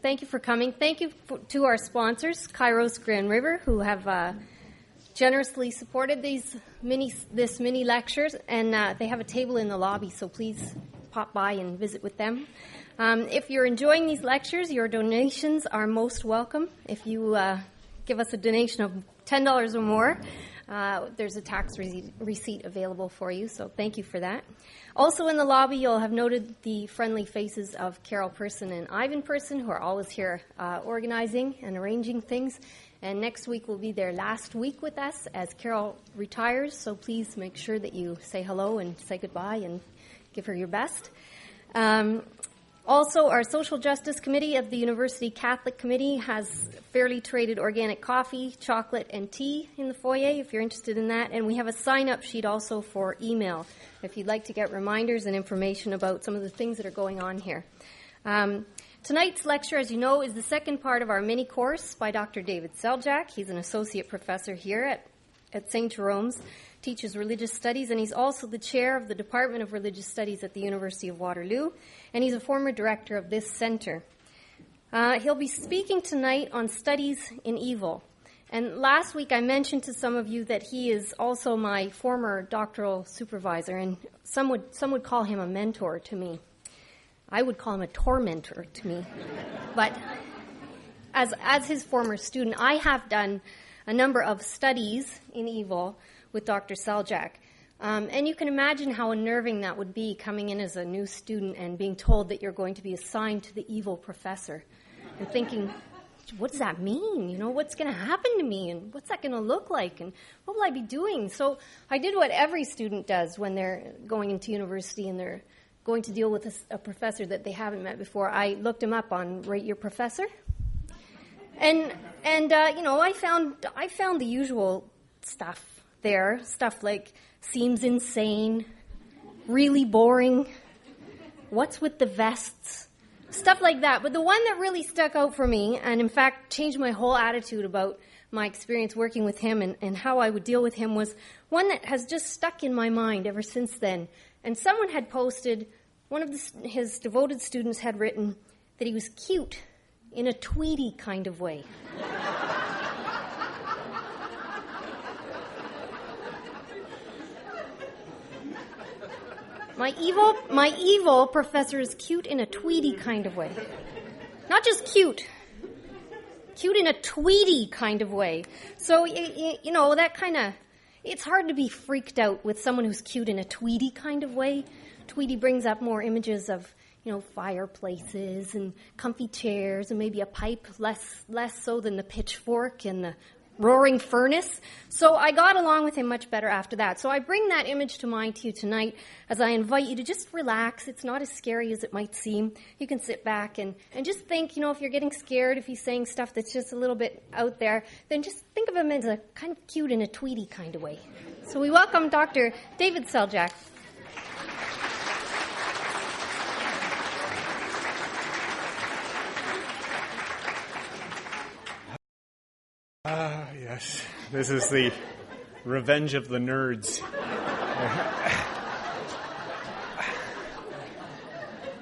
Thank you for coming. Thank you to our sponsors, Kairos Grand River, who have generously supported this mini lectures, and they have a table in the lobby, so please pop by and visit with them. If you're enjoying these lectures, your donations are most welcome. If you give us a donation of $10 or more, there's a tax receipt available for you, so thank you for that. Also in the lobby, you'll have noted the friendly faces of Carol Person and Ivan Person, who are always here organizing and arranging things. And next week will be their last week with us as Carol retires, so please make sure that you say hello and say goodbye and give her your best. Also, our Social Justice Committee of the University Catholic Committee has fairly traded organic coffee, chocolate, and tea in the foyer if you're interested in that. And we have a sign-up sheet also for email if you'd like to get reminders and information about some of the things that are going on here. Tonight's lecture, as you know, is the second part of our mini course by Dr. David Seljak. He's an associate professor here at St. Jerome's, teaches religious studies, and he's also the chair of the Department of Religious Studies at the University of Waterloo, and he's a former director of this center. He'll be speaking tonight on studies in evil. And last week I mentioned to some of you that he is also my former doctoral supervisor, and some would call him a mentor to me. I would call him a tormentor to me. But as his former student, I have done a number of studies in evil with Dr. Seljak. And you can imagine how unnerving that would be coming in as a new student and being told that you're going to be assigned to the evil professor and thinking, what does that mean? You know, what's going to happen to me and what's that going to look like and what will I be doing? So I did what every student does when they're going into university and they're going to deal with a professor that they haven't met before. I looked him up on Rate Your Professor. And I found the usual stuff there, stuff like seems insane, really boring, what's with the vests, stuff like that. But the one that really stuck out for me, and in fact changed my whole attitude about my experience working with him and how I would deal with him, was one that has just stuck in my mind ever since then. And someone had posted, one of his devoted students had written that he was cute in a Tweety kind of way. My evil professor is cute in a Tweety kind of way. Not just cute in a Tweety kind of way. So, that kind of, it's hard to be freaked out with someone who's cute in a Tweety kind of way. Tweety brings up more images of, fireplaces and comfy chairs and maybe a pipe, less so than the pitchfork and the roaring furnace. So I got along with him much better after that. So I bring that image to mind to you tonight as I invite you to just relax. It's not as scary as it might seem. You can sit back and just think, if you're getting scared, if he's saying stuff that's just a little bit out there, then just think of him as a kind of cute in a Tweety kind of way. So we welcome Dr. David Seljak. Yes, this is the revenge of the nerds.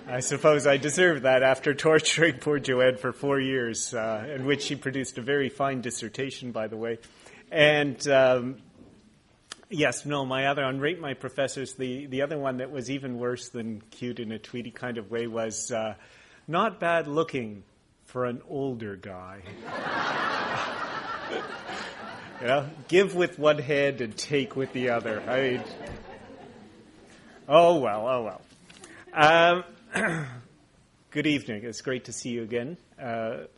I suppose I deserve that after torturing poor Joanne for 4 years, in which she produced a very fine dissertation, by the way. And on Rate My Professors, the other one that was even worse than cute in a Tweety kind of way was not bad looking for an older guy. Give with one hand and take with the other. Oh well. Good evening. It's great to see you again.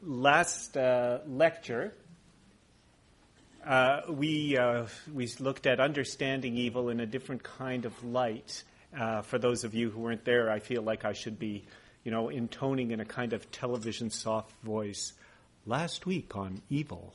Last lecture, we looked at understanding evil in a different kind of light. For those of you who weren't there, I feel like I should be, intoning in a kind of television soft voice. Last week on evil.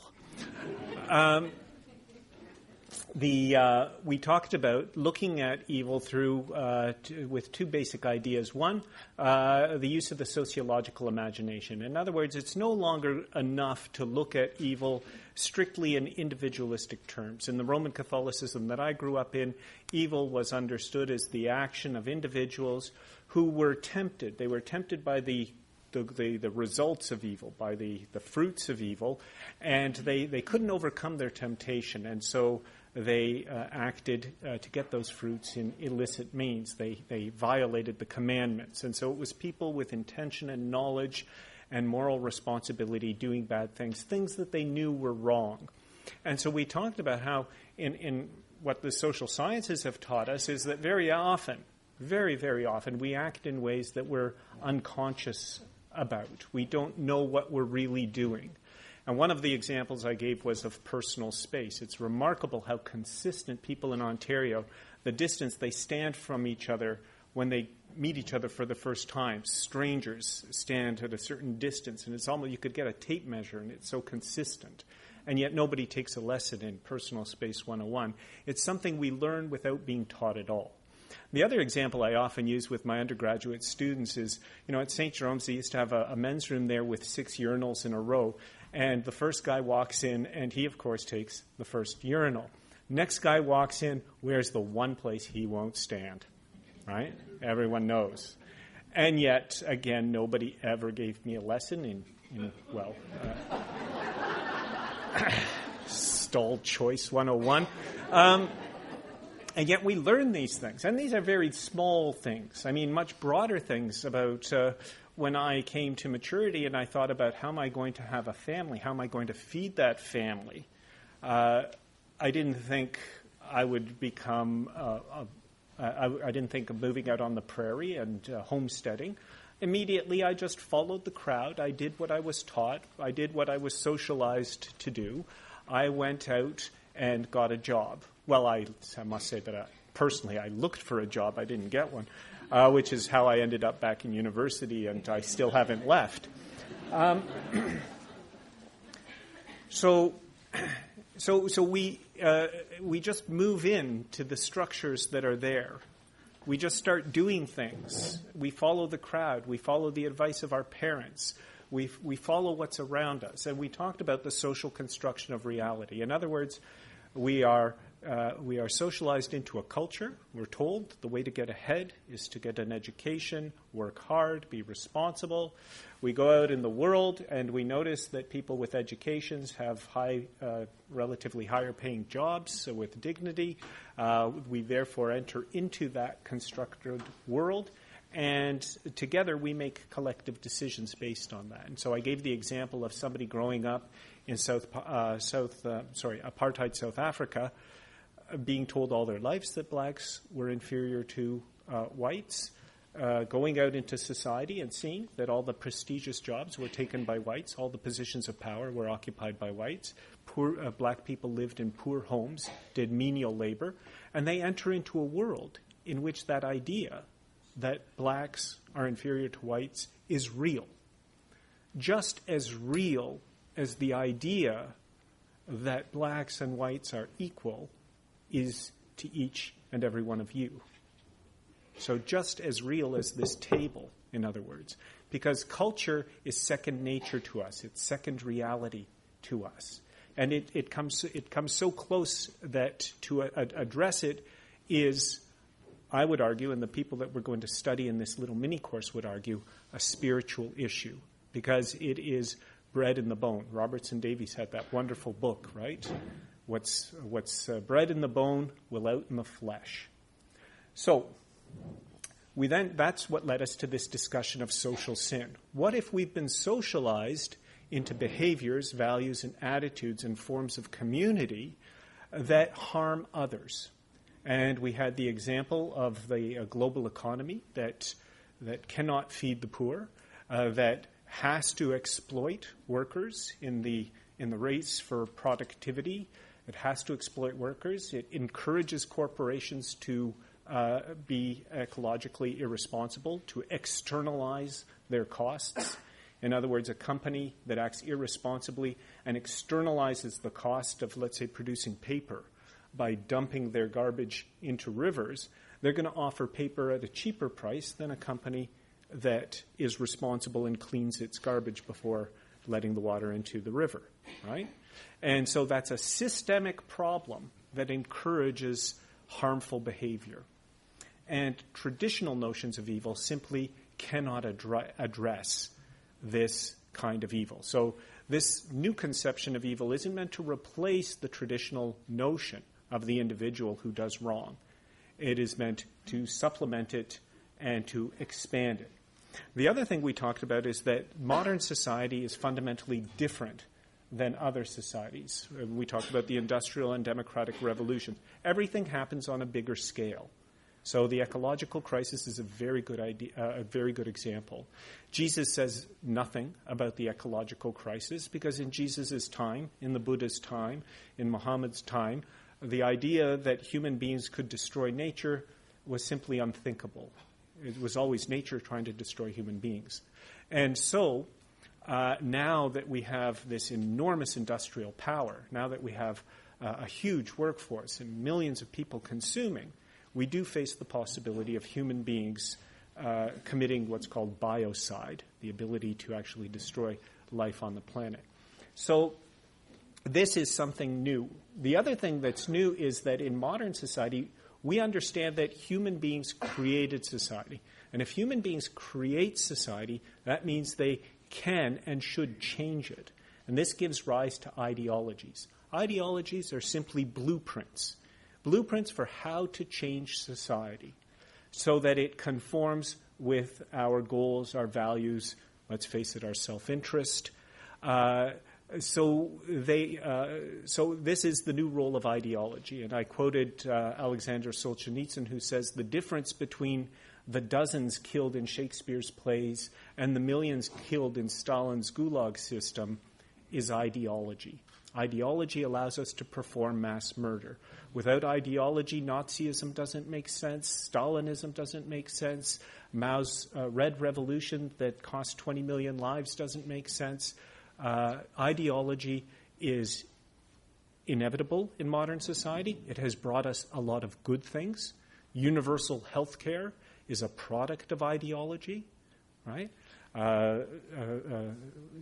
We talked about looking at evil through with two basic ideas. One, the use of the sociological imagination. In other words, it's no longer enough to look at evil strictly in individualistic terms. In the Roman Catholicism that I grew up in, evil was understood as the action of individuals who were tempted. They were tempted by the the results of evil, by the fruits of evil, and they couldn't overcome their temptation, and so they acted to get those fruits in illicit means. They violated the commandments, and so it was people with intention and knowledge and moral responsibility doing bad things that they knew were wrong. And so we talked about how in what the social sciences have taught us is that very often, very, very often, we act in ways that we're unconscious about. We don't know what we're really doing. And one of the examples I gave was of personal space. It's remarkable how consistent people in Ontario, the distance they stand from each other when they meet each other for the first time. Strangers stand at a certain distance, and it's almost, you could get a tape measure, and it's so consistent. And yet nobody takes a lesson in Personal Space 101. It's something we learn without being taught at all. The other example I often use with my undergraduate students is, at St. Jerome's, they used to have a men's room there with 6 urinals in a row. And the first guy walks in, and he, of course, takes the first urinal. Next guy walks in, where's the one place he won't stand? Right? Everyone knows. And yet, again, nobody ever gave me a lesson in stall choice 101. And yet we learn these things. And these are very small things. I mean, much broader things about when I came to maturity and I thought about how am I going to have a family? How am I going to feed that family? I didn't think I would become I didn't think of moving out on the prairie and homesteading. Immediately, I just followed the crowd. I did what I was taught. I did what I was socialized to do. I went out and got a job. Well, I must say that personally, I looked for a job. I didn't get one, which is how I ended up back in university, and I still haven't left. So we just move into the structures that are there. We just start doing things. We follow the crowd. We follow the advice of our parents. We follow what's around us. And we talked about the social construction of reality. In other words, we are socialized into a culture. We're told the way to get ahead is to get an education, work hard, be responsible. We go out in the world and we notice that people with educations have relatively higher paying jobs with dignity. We therefore enter into that constructed world, and together we make collective decisions based on that. And so I gave the example of somebody growing up in apartheid South Africa, being told all their lives that blacks were inferior to whites, going out into society and seeing that all the prestigious jobs were taken by whites, all the positions of power were occupied by whites, black people lived in poor homes, did menial labor, and they enter into a world in which that idea that blacks are inferior to whites is real. Just as real as the idea that blacks and whites are equal is to each and every one of you. So just as real as this table, in other words, because culture is second nature to us. It's second reality to us. And it comes so close that to address it is, I would argue, and the people that we're going to study in this little mini course would argue, a spiritual issue, because it is bred in the bone. Robertson Davies had that wonderful book, right? What's bred in the bone will out in the flesh. So that's what led us to this discussion of social sin. What if we've been socialized into behaviors, values, and attitudes and forms of community that harm others? And we had the example of the global economy that cannot feed the poor, that has to exploit workers in the race for productivity. It has to exploit workers. It encourages corporations to be ecologically irresponsible, to externalize their costs. In other words, a company that acts irresponsibly and externalizes the cost of, let's say, producing paper by dumping their garbage into rivers, they're going to offer paper at a cheaper price than a company that is responsible and cleans its garbage before letting the water into the river, right? And so that's a systemic problem that encourages harmful behavior. And traditional notions of evil simply cannot address this kind of evil. So this new conception of evil isn't meant to replace the traditional notion of the individual who does wrong. It is meant to supplement it and to expand it. The other thing we talked about is that modern society is fundamentally different than other societies. We talked about the industrial and democratic revolutions. Everything happens on a bigger scale. So the ecological crisis is a very good idea, a very good example. Jesus says nothing about the ecological crisis because in Jesus' time, in the Buddha's time, in Muhammad's time, the idea that human beings could destroy nature was simply unthinkable. It was always nature trying to destroy human beings. And so now that we have this enormous industrial power, now that we have a huge workforce and millions of people consuming, we do face the possibility of human beings committing what's called biocide, the ability to actually destroy life on the planet. So this is something new. The other thing that's new is that in modern society, we understand that human beings created society. And if human beings create society, that means they can and should change it. And this gives rise to ideologies. Ideologies are simply blueprints for how to change society so that it conforms with our goals, our values, let's face it, our self-interest. So this is the new role of ideology. And I quoted Alexander Solzhenitsyn, who says the difference between the dozens killed in Shakespeare's plays and the millions killed in Stalin's Gulag system is ideology. Ideology allows us to perform mass murder. Without ideology, Nazism doesn't make sense. Stalinism doesn't make sense. Mao's Red Revolution that cost 20 million lives doesn't make sense. Ideology is inevitable in modern society. It has brought us a lot of good things. Universal health care is a product of ideology, right?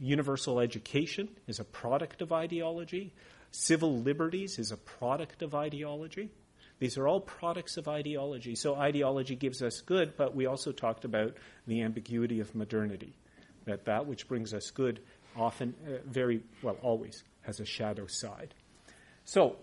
Universal education is a product of ideology. Civil liberties is a product of ideology. These are all products of ideology. So ideology gives us good, but we also talked about the ambiguity of modernity, that which brings us good often, always has a shadow side. So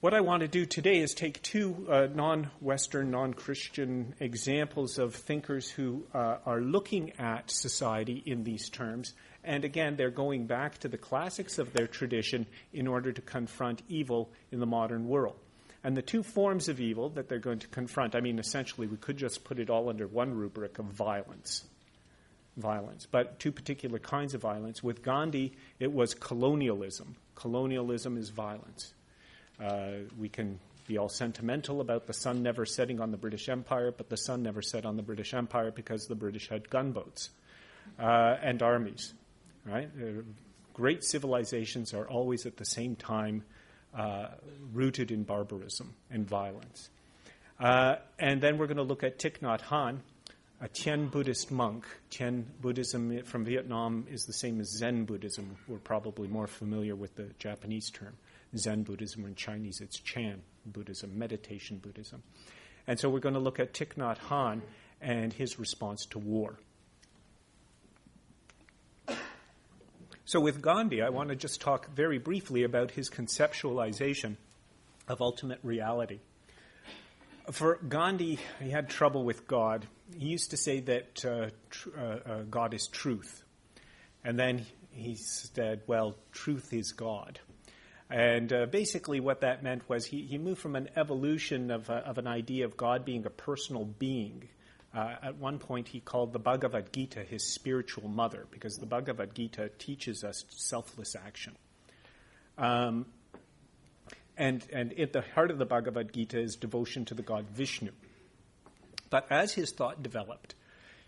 what I want to do today is take two non-Western, non-Christian examples of thinkers who are looking at society in these terms. And again, they're going back to the classics of their tradition in order to confront evil in the modern world. And the two forms of evil that they're going to confront, essentially we could just put it all under one rubric of violence. But two particular kinds of violence. With Gandhi, it was colonialism. Colonialism is violence. We can be all sentimental about the sun never setting on the British Empire, but the sun never set on the British Empire because the British had gunboats and armies, right? Great civilizations are always at the same time rooted in barbarism and violence. And then we're going to look at Thich Nhat Hanh, a Tien Buddhist monk. Tien Buddhism from Vietnam is the same as Zen Buddhism. We're probably more familiar with the Japanese term. Zen Buddhism, or in Chinese it's Chan Buddhism, meditation Buddhism. And so we're going to look at Thich Nhat Hanh and his response to war. So with Gandhi, I want to just talk very briefly about his conceptualization of ultimate reality. For Gandhi, he had trouble with God. He used to say that God is truth. And then he said, well, truth is God. And basically what that meant was he moved from an evolution of an idea of God being a personal being. At one point he called the Bhagavad Gita his spiritual mother, because the Bhagavad Gita teaches us selfless action. And at the heart of the Bhagavad Gita is devotion to the god Vishnu. But as his thought developed,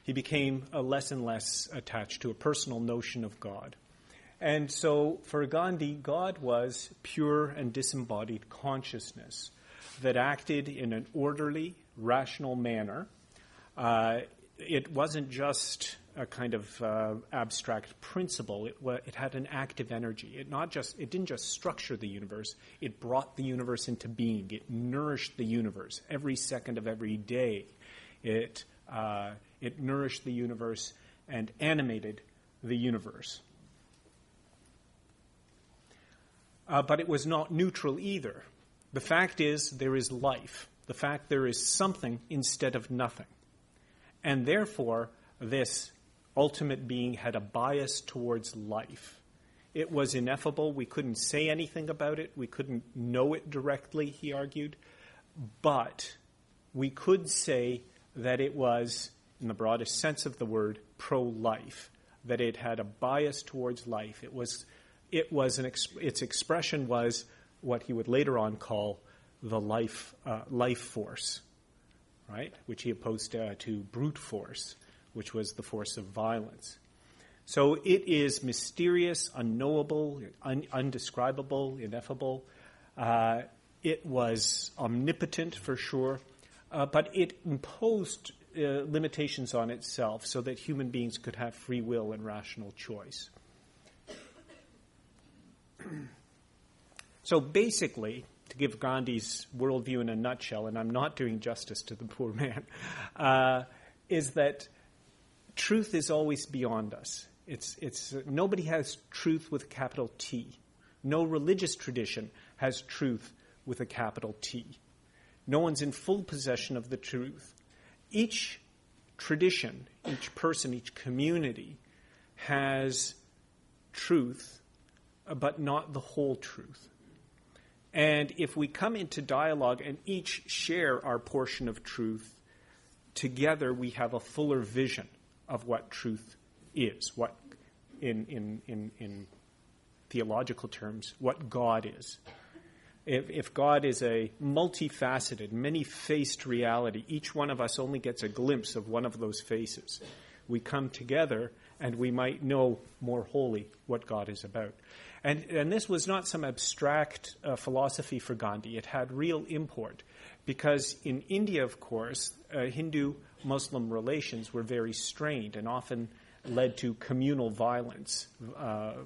he became less and less attached to a personal notion of God. And so for Gandhi, God was pure and disembodied consciousness that acted in an orderly, rational manner. It wasn't just a kind of abstract principle. It had an active energy. It didn't just structure the universe. It brought the universe into being. It nourished the universe every second of every day. It It nourished the universe and animated the universe. But it was not neutral either. The fact is there is life. The fact there is something instead of nothing. And therefore, this ultimate being had a bias towards life. It was ineffable. We couldn't say anything about it. We couldn't know it directly, he argued. But we could say that it was, in the broadest sense of the word, pro-life, that it had a bias towards life. Its expression was what he would later on call the life force, right? Which he opposed to brute force, which was the force of violence. So it is mysterious, unknowable, undescribable, ineffable. It was omnipotent for sure, but it imposed limitations on itself so that human beings could have free will and rational choice. So basically, to give Gandhi's worldview in a nutshell, and I'm not doing justice to the poor man, is that truth is always beyond us. Nobody has truth with a capital T. No religious tradition has truth with a capital T. No one's in full possession of the truth. Each tradition, each person, each community has truth, but not the whole truth. And if we come into dialogue and each share our portion of truth, together we have a fuller vision of what truth is, what, in theological terms, what God is. If God is a multifaceted, many-faced reality, each one of us only gets a glimpse of one of those faces. We come together and we might know more wholly what God is about. And this was not some abstract philosophy for Gandhi. It had real import because in India, of course, Hindu-Muslim relations were very strained and often led to communal violence,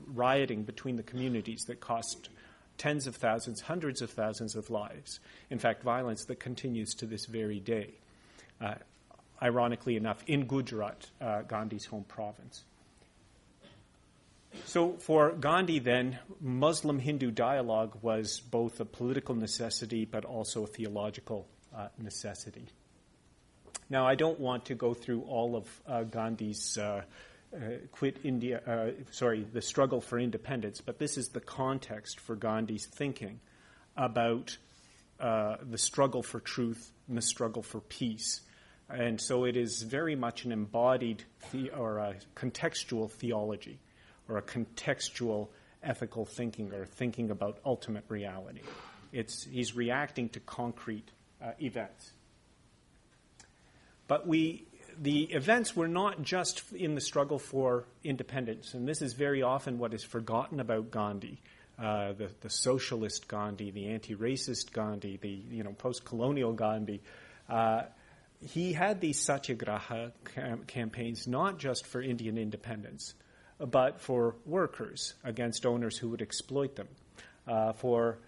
rioting between the communities that cost tens of thousands, hundreds of thousands of lives. In fact, violence that continues to this very day. Ironically enough, in Gujarat, Gandhi's home province. So for Gandhi then, Muslim-Hindu dialogue was both a political necessity but also a theological necessity. Now, I don't want to go through all of Gandhi's the struggle for independence, but this is the context for Gandhi's thinking about the struggle for truth and the struggle for peace. And so it is very much an embodied or a contextual theology or a contextual ethical thinking or thinking about ultimate reality. He's reacting to concrete events. But the events were not just in the struggle for independence, and this is very often what is forgotten about Gandhi, the socialist Gandhi, the anti-racist Gandhi, the post-colonial Gandhi. He had these Satyagraha campaigns not just for Indian independence, but for workers against owners who would exploit them, for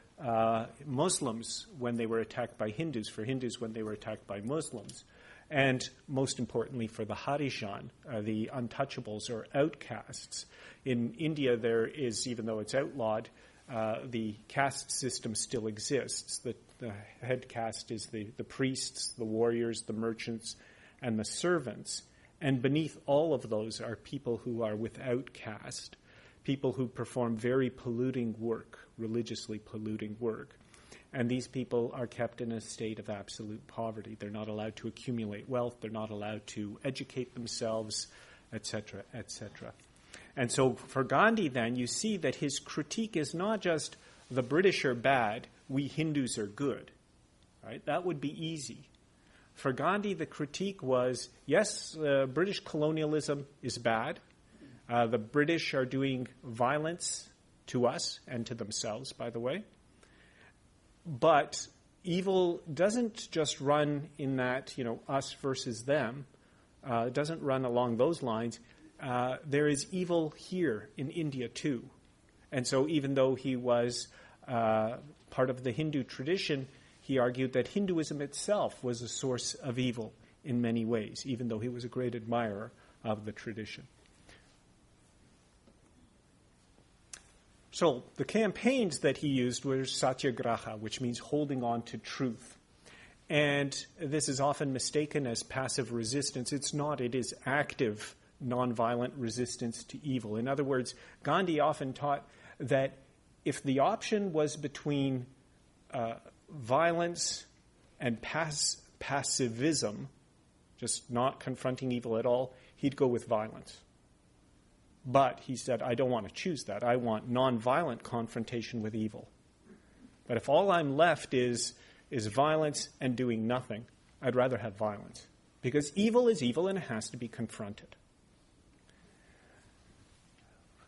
Muslims when they were attacked by Hindus, for Hindus when they were attacked by Muslims, and most importantly for the Harijan, the untouchables or outcasts. In India there is, even though it's outlawed, the caste system still exists. The head caste is the priests, the warriors, the merchants, and the servants. And beneath all of those are people who are without caste, people who perform very polluting work, religiously polluting work. And these people are kept in a state of absolute poverty. They're not allowed to accumulate wealth. They're not allowed to educate themselves, etc., etc. And so for Gandhi, then, you see that his critique is not just the British are bad, we Hindus are good. Right? That would be easy. For Gandhi, the critique was, yes, British colonialism is bad. The British are doing violence to us and to themselves, by the way. But evil doesn't just run in that, us versus them. It doesn't run along those lines. There is evil here in India too. And so even though he was part of the Hindu tradition, he argued that Hinduism itself was a source of evil in many ways, even though he was a great admirer of the tradition. So the campaigns that he used were Satyagraha, which means holding on to truth. And this is often mistaken as passive resistance. It's not. It is active, nonviolent resistance to evil. In other words, Gandhi often taught that if the option was between violence and passivism, just not confronting evil at all, he'd go with violence. But he said, I don't want to choose that. I want nonviolent confrontation with evil. But if all I'm left is violence and doing nothing, I'd rather have violence. Because evil is evil and it has to be confronted.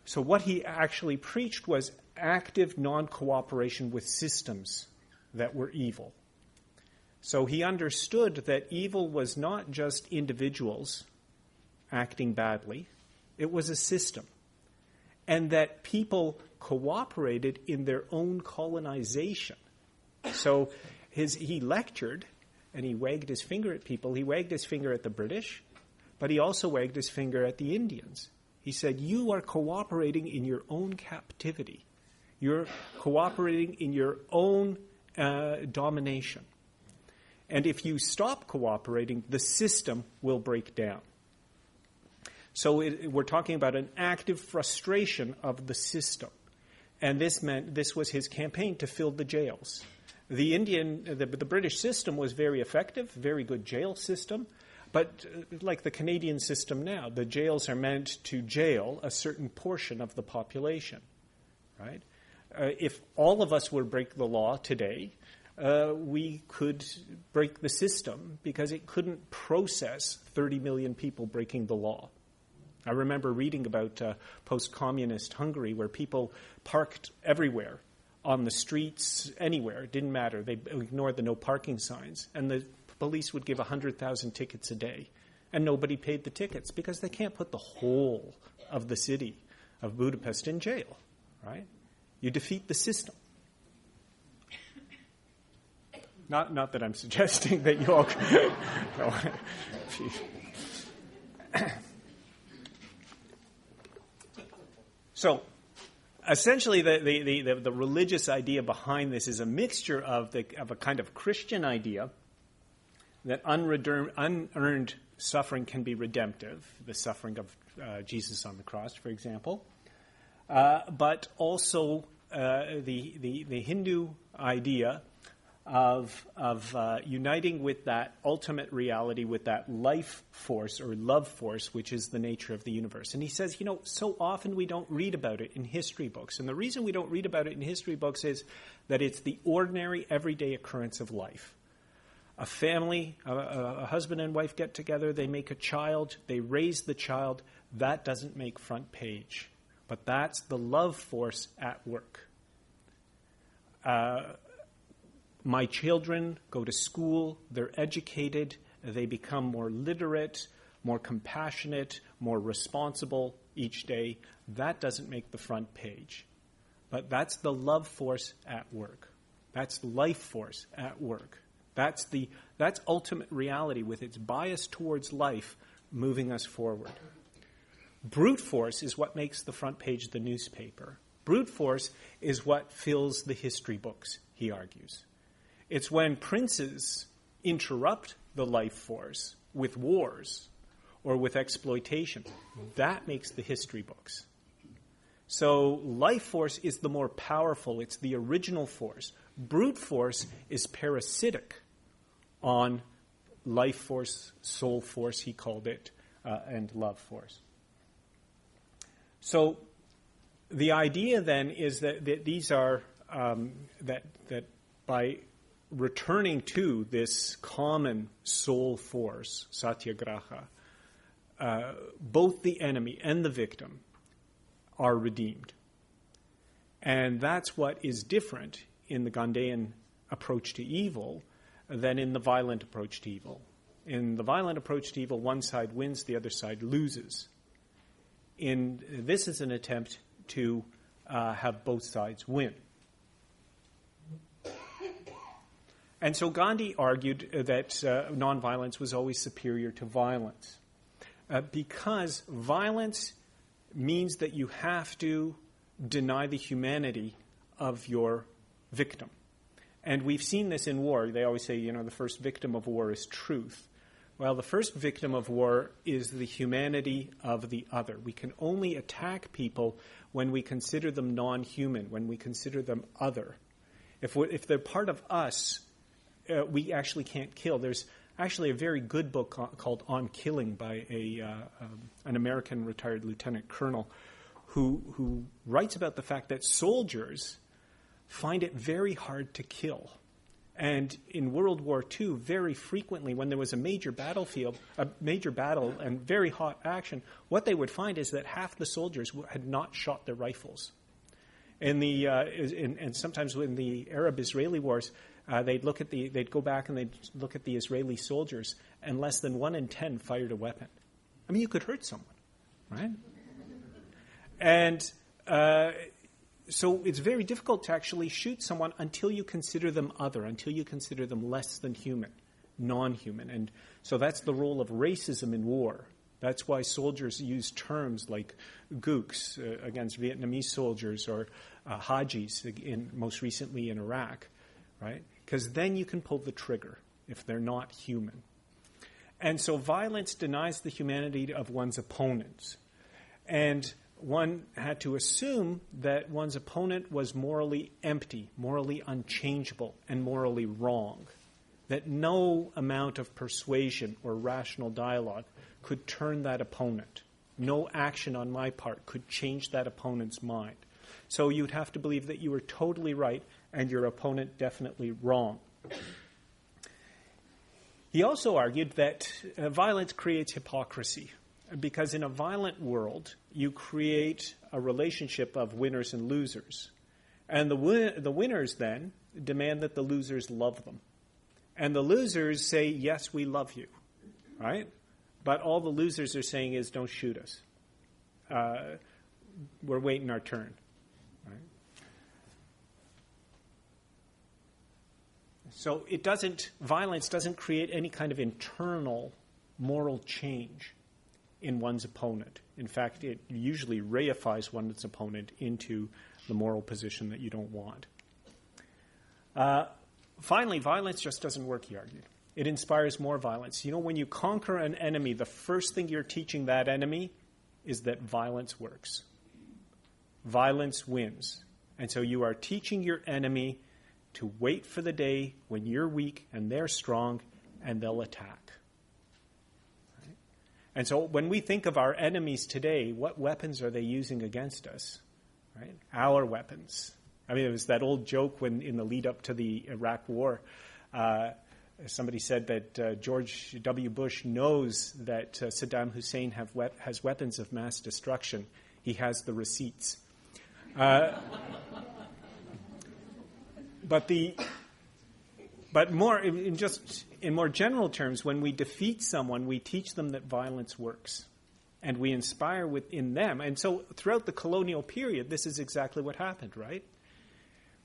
So what he actually preached was active non-cooperation with systems that were evil. So he understood that evil was not just individuals acting badly, it was a system. And that people cooperated in their own colonization. So he lectured and he wagged his finger at people. He wagged his finger at the British, but he also wagged his finger at the Indians. He said, you are cooperating in your own captivity. You're cooperating in your own domination. And if you stop cooperating, the system will break down. So we're talking about an active frustration of the system. And this was his campaign to fill the jails. The British system was very effective, very good jail system. But like the Canadian system now, the jails are meant to jail a certain portion of the population, right? If all of us would break the law today, we could break the system because it couldn't process 30 million people breaking the law. I remember reading about post-communist Hungary where people parked everywhere, on the streets, anywhere. It didn't matter. They ignored the no parking signs. And the police would give 100,000 tickets a day. And nobody paid the tickets because they can't put the whole of the city of Budapest in jail, right? You defeat the system. Not that I'm suggesting that you all... No. So, essentially, the religious idea behind this is a mixture of a kind of Christian idea that unearned suffering can be redemptive, the suffering of Jesus on the cross, for example, but also the Hindu idea of uniting with that ultimate reality, with that life force or love force, which is the nature of the universe. And he says, so often we don't read about it in history books. And the reason we don't read about it in history books is that it's the ordinary, everyday occurrence of life. A family, a husband and wife get together, they make a child, they raise the child. That doesn't make front page. But that's the love force at work. My children go to school, they're educated, they become more literate, more compassionate, more responsible each day. That doesn't make the front page. But that's the love force at work. That's life force at work. That's ultimate reality with its bias towards life moving us forward. Brute force is what makes the front page of the newspaper. Brute force is what fills the history books, he argues. It's when princes interrupt the life force with wars or with exploitation. That makes the history books. So life force is the more powerful. It's the original force. Brute force is parasitic on life force, soul force, he called it, and love force. So the idea then is that these are, that by returning to this common soul force, Satyagraha, both the enemy and the victim are redeemed. And that's what is different in the Gandhian approach to evil than in the violent approach to evil. In the violent approach to evil, one side wins, the other side loses. This is an attempt to have both sides win. And so Gandhi argued that nonviolence was always superior to violence because violence means that you have to deny the humanity of your victim. And we've seen this in war. They always say, the first victim of war is truth. Well, the first victim of war is the humanity of the other. We can only attack people when we consider them non-human, when we consider them other. If they're part of us, we actually can't kill. There's actually a very good book called On Killing by an American retired lieutenant colonel who writes about the fact that soldiers find it very hard to kill. And in World War II, very frequently, when there was a major battle and very hot action, what they would find is that half the soldiers had not shot their rifles. And sometimes in the Arab-Israeli wars, they'd go back and they'd look at the Israeli soldiers, and less than 1 in 10 fired a weapon. I mean, you could hurt someone, right? And so it's very difficult to actually shoot someone until you consider them other, until you consider them less than human, non-human. And so that's the role of racism in war. That's why soldiers use terms like gooks against Vietnamese soldiers or hajis, most recently in Iraq, right? Because then you can pull the trigger if they're not human. And so violence denies the humanity of one's opponents. And one had to assume that one's opponent was morally empty, morally unchangeable, and morally wrong. That no amount of persuasion or rational dialogue could turn that opponent. No action on my part could change that opponent's mind. So you'd have to believe that you were totally right and your opponent definitely wrong. He also argued that violence creates hypocrisy, because in a violent world, you create a relationship of winners and losers. And the winners then demand that the losers love them. And the losers say, yes, we love you, right? But all the losers are saying is, don't shoot us. We're waiting our turn, right? So violence doesn't create any kind of internal moral change in one's opponent. In fact, it usually reifies one's opponent into the moral position that you don't want. Finally, violence just doesn't work, he argued. It inspires more violence. When you conquer an enemy, the first thing you're teaching that enemy is that violence works. Violence wins. And so you are teaching your enemy to wait for the day when you're weak and they're strong and they'll attack. Right? And so when we think of our enemies today, what weapons are they using against us? Right? Our weapons. I mean, it was that old joke when in the lead up to the Iraq War, somebody said that George W. Bush knows that Saddam Hussein has weapons of mass destruction. He has the receipts. But more in more general terms, when we defeat someone, we teach them that violence works, and we inspire within them. And so, throughout the colonial period, this is exactly what happened, right?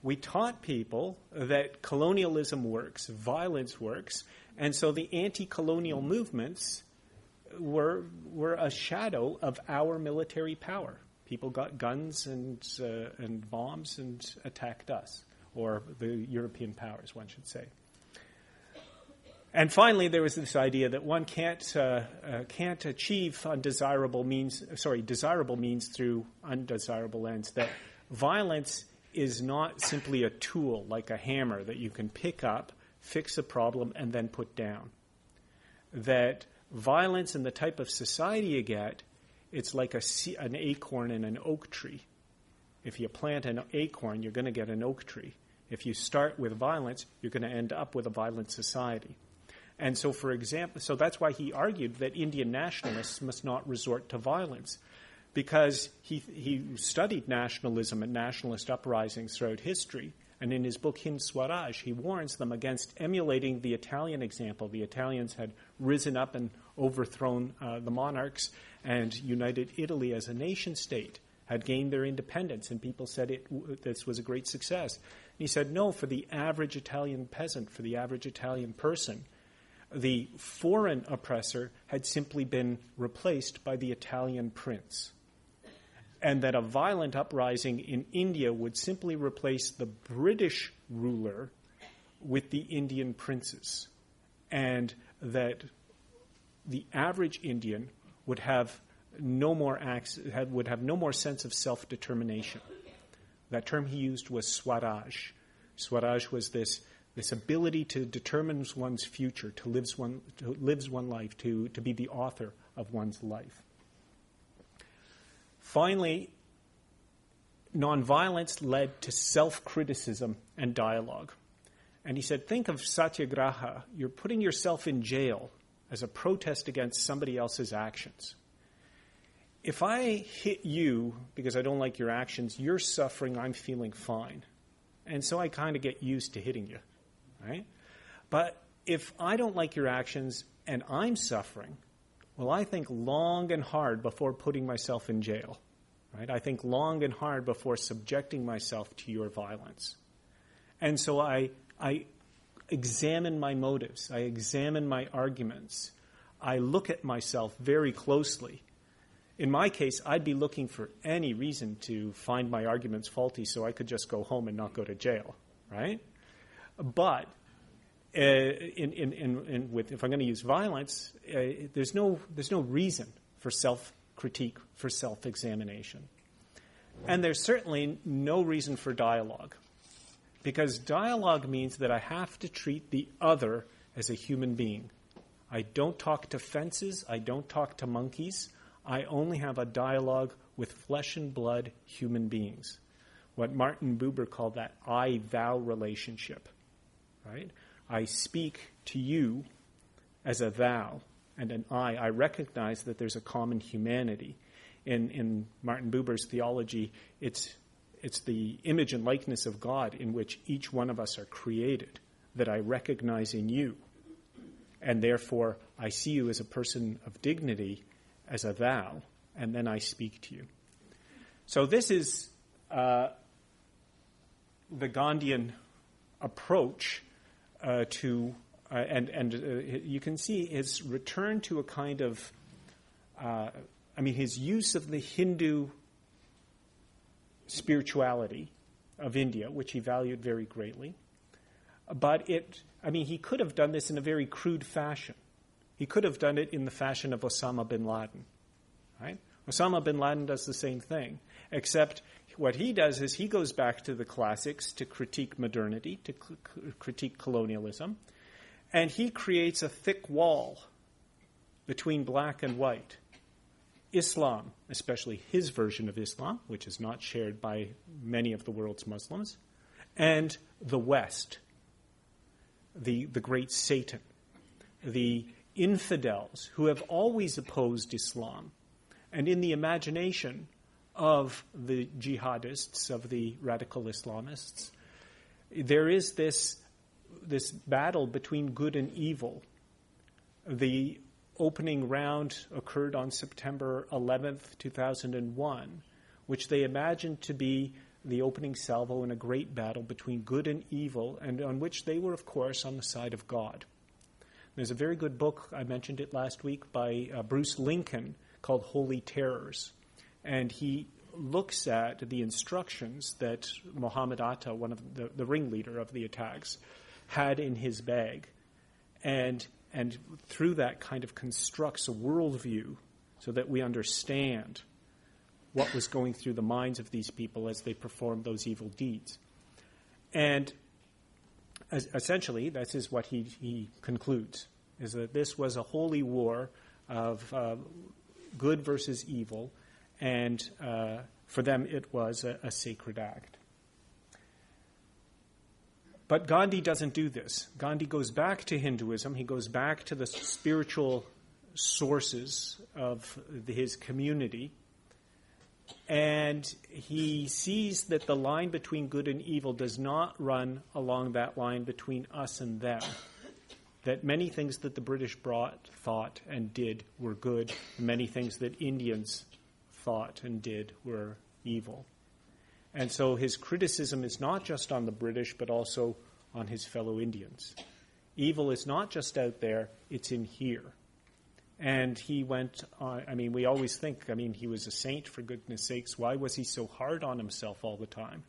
We taught people that colonialism works, violence works, and so the anti-colonial movements were a shadow of our military power. People got guns and bombs and attacked us, or the European powers, one should say. And finally, there was this idea that one can't achieve desirable means through undesirable ends. That violence is not simply a tool like a hammer that you can pick up, fix a problem, and then put down. That violence and the type of society you get, it's like an acorn in an oak tree. If you plant an acorn, you're going to get an oak tree. If you start with violence, you're going to end up with a violent society. And so, for example, that's why he argued that Indian nationalists must not resort to violence, because he studied nationalism and nationalist uprisings throughout history. And in his book, Hind Swaraj, he warns them against emulating the Italian example. The Italians had risen up and overthrown the monarchs and united Italy as a nation state. had gained their independence, and people said this was a great success. And he said, no, for the average Italian peasant, for the average Italian person, the foreign oppressor had simply been replaced by the Italian prince. And that a violent uprising in India would simply replace the British ruler with the Indian princes. And that the average Indian would have no more sense of self-determination. That term he used was Swaraj. Swaraj was this ability to determine one's future, to live one's life, to be the author of one's life. Finally, nonviolence led to self-criticism and dialogue. And he said, think of Satyagraha. You're putting yourself in jail as a protest against somebody else's actions. If I hit you because I don't like your actions, you're suffering, I'm feeling fine. And so I kind of get used to hitting you, right? But if I don't like your actions and I'm suffering, well, I think long and hard before putting myself in jail, right? I think long and hard before subjecting myself to your violence. And so I examine my motives. I examine my arguments. I look at myself very closely. In my case, I'd be looking for any reason to find my arguments faulty so I could just go home and not go to jail, right? But if I'm going to use violence, there's no reason for self-critique, for self-examination. And there's certainly no reason for dialogue, because dialogue means that I have to treat the other as a human being. I don't talk to fences. I don't talk to monkeys. I only have a dialogue with flesh and blood human beings. What Martin Buber called that I-thou relationship, right? I speak to you as a thou and an I. I recognize that there's a common humanity. In Martin Buber's theology, it's the image and likeness of God in which each one of us are created that I recognize in you. And therefore, I see you as a person of dignity, as a thou, and then I speak to you. So this is the Gandhian approach to, you can see his return to a kind of, his use of the Hindu spirituality of India, which he valued very greatly. But he could have done this in a very crude fashion. He could have done it in the fashion of Osama bin Laden, right? Osama bin Laden does the same thing, except what he does is he goes back to the classics to critique modernity, to critique colonialism, and he creates a thick wall between black and white. Islam, especially his version of Islam, which is not shared by many of the world's Muslims, and the West, the great Satan, the infidels who have always opposed Islam. And in the imagination of the jihadists, of the radical Islamists, there is this battle between good and evil. The opening round occurred on September 11th, 2001, which they imagined to be the opening salvo in a great battle between good and evil, and on which they were, of course, on the side of God. There's a very good book, I mentioned it last week, by Bruce Lincoln called Holy Terrors. And he looks at the instructions that Muhammad Atta, one of the ringleader of the attacks, had in his bag. And through that kind of constructs a worldview so that we understand what was going through the minds of these people as they performed those evil deeds. And essentially, this is what he concludes, is that this was a holy war of good versus evil, and for them it was a sacred act. But Gandhi doesn't do this. Gandhi goes back to Hinduism. He goes back to the spiritual sources of his community, and he sees that the line between good and evil does not run along that line between us and them. That many things that the British thought and did were good, and many things that Indians thought and did were evil. And so his criticism is not just on the British, but also on his fellow Indians. Evil is not just out there, it's in here. And he went on, we always think, he was a saint, for goodness sakes. Why was he so hard on himself all the time?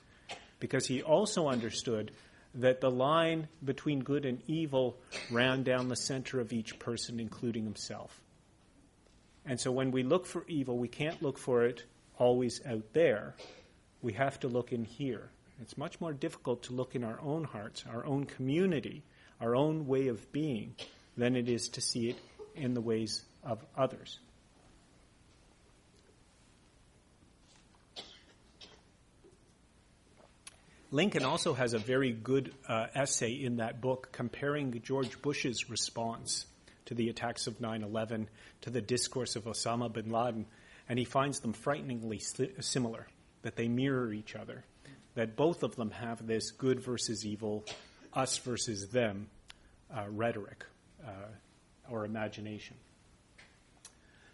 Because he also understood that the line between good and evil ran down the center of each person, including himself. And so when we look for evil, we can't look for it always out there. We have to look in here. It's much more difficult to look in our own hearts, our own community, our own way of being, than it is to see it in the ways of others. Lincoln also has a very good essay in that book comparing George Bush's response to the attacks of 9/11 to the discourse of Osama bin Laden, and he finds them frighteningly similar, that they mirror each other, that both of them have this good versus evil, us versus them rhetoric or imagination.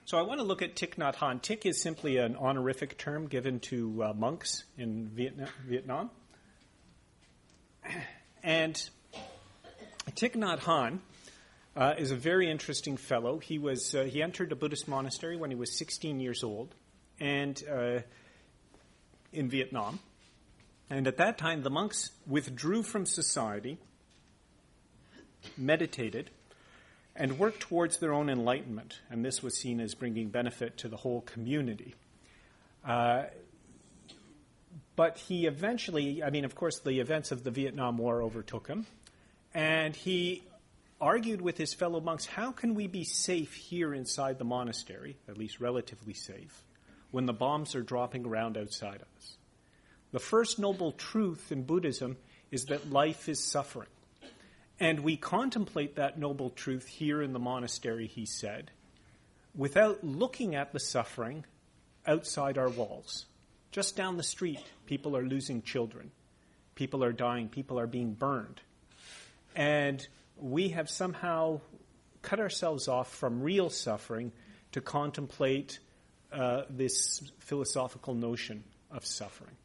So I want to look at Thich Nhat Hanh. Thich is simply an honorific term given to monks in Vietnam. And Thich Nhat Hanh is a very interesting fellow. He entered a Buddhist monastery when he was 16 years old, and in Vietnam. And at that time, the monks withdrew from society, meditated, and worked towards their own enlightenment. And this was seen as bringing benefit to the whole community. But he eventually, of course, the events of the Vietnam War overtook him. And he argued with his fellow monks, how can we be safe here inside the monastery, at least relatively safe, when the bombs are dropping around outside us? The first noble truth in Buddhism is that life is suffering. And we contemplate that noble truth here in the monastery, he said, without looking at the suffering outside our walls. Just down the street, people are losing children. People are dying. People are being burned. And we have somehow cut ourselves off from real suffering to contemplate this philosophical notion of suffering.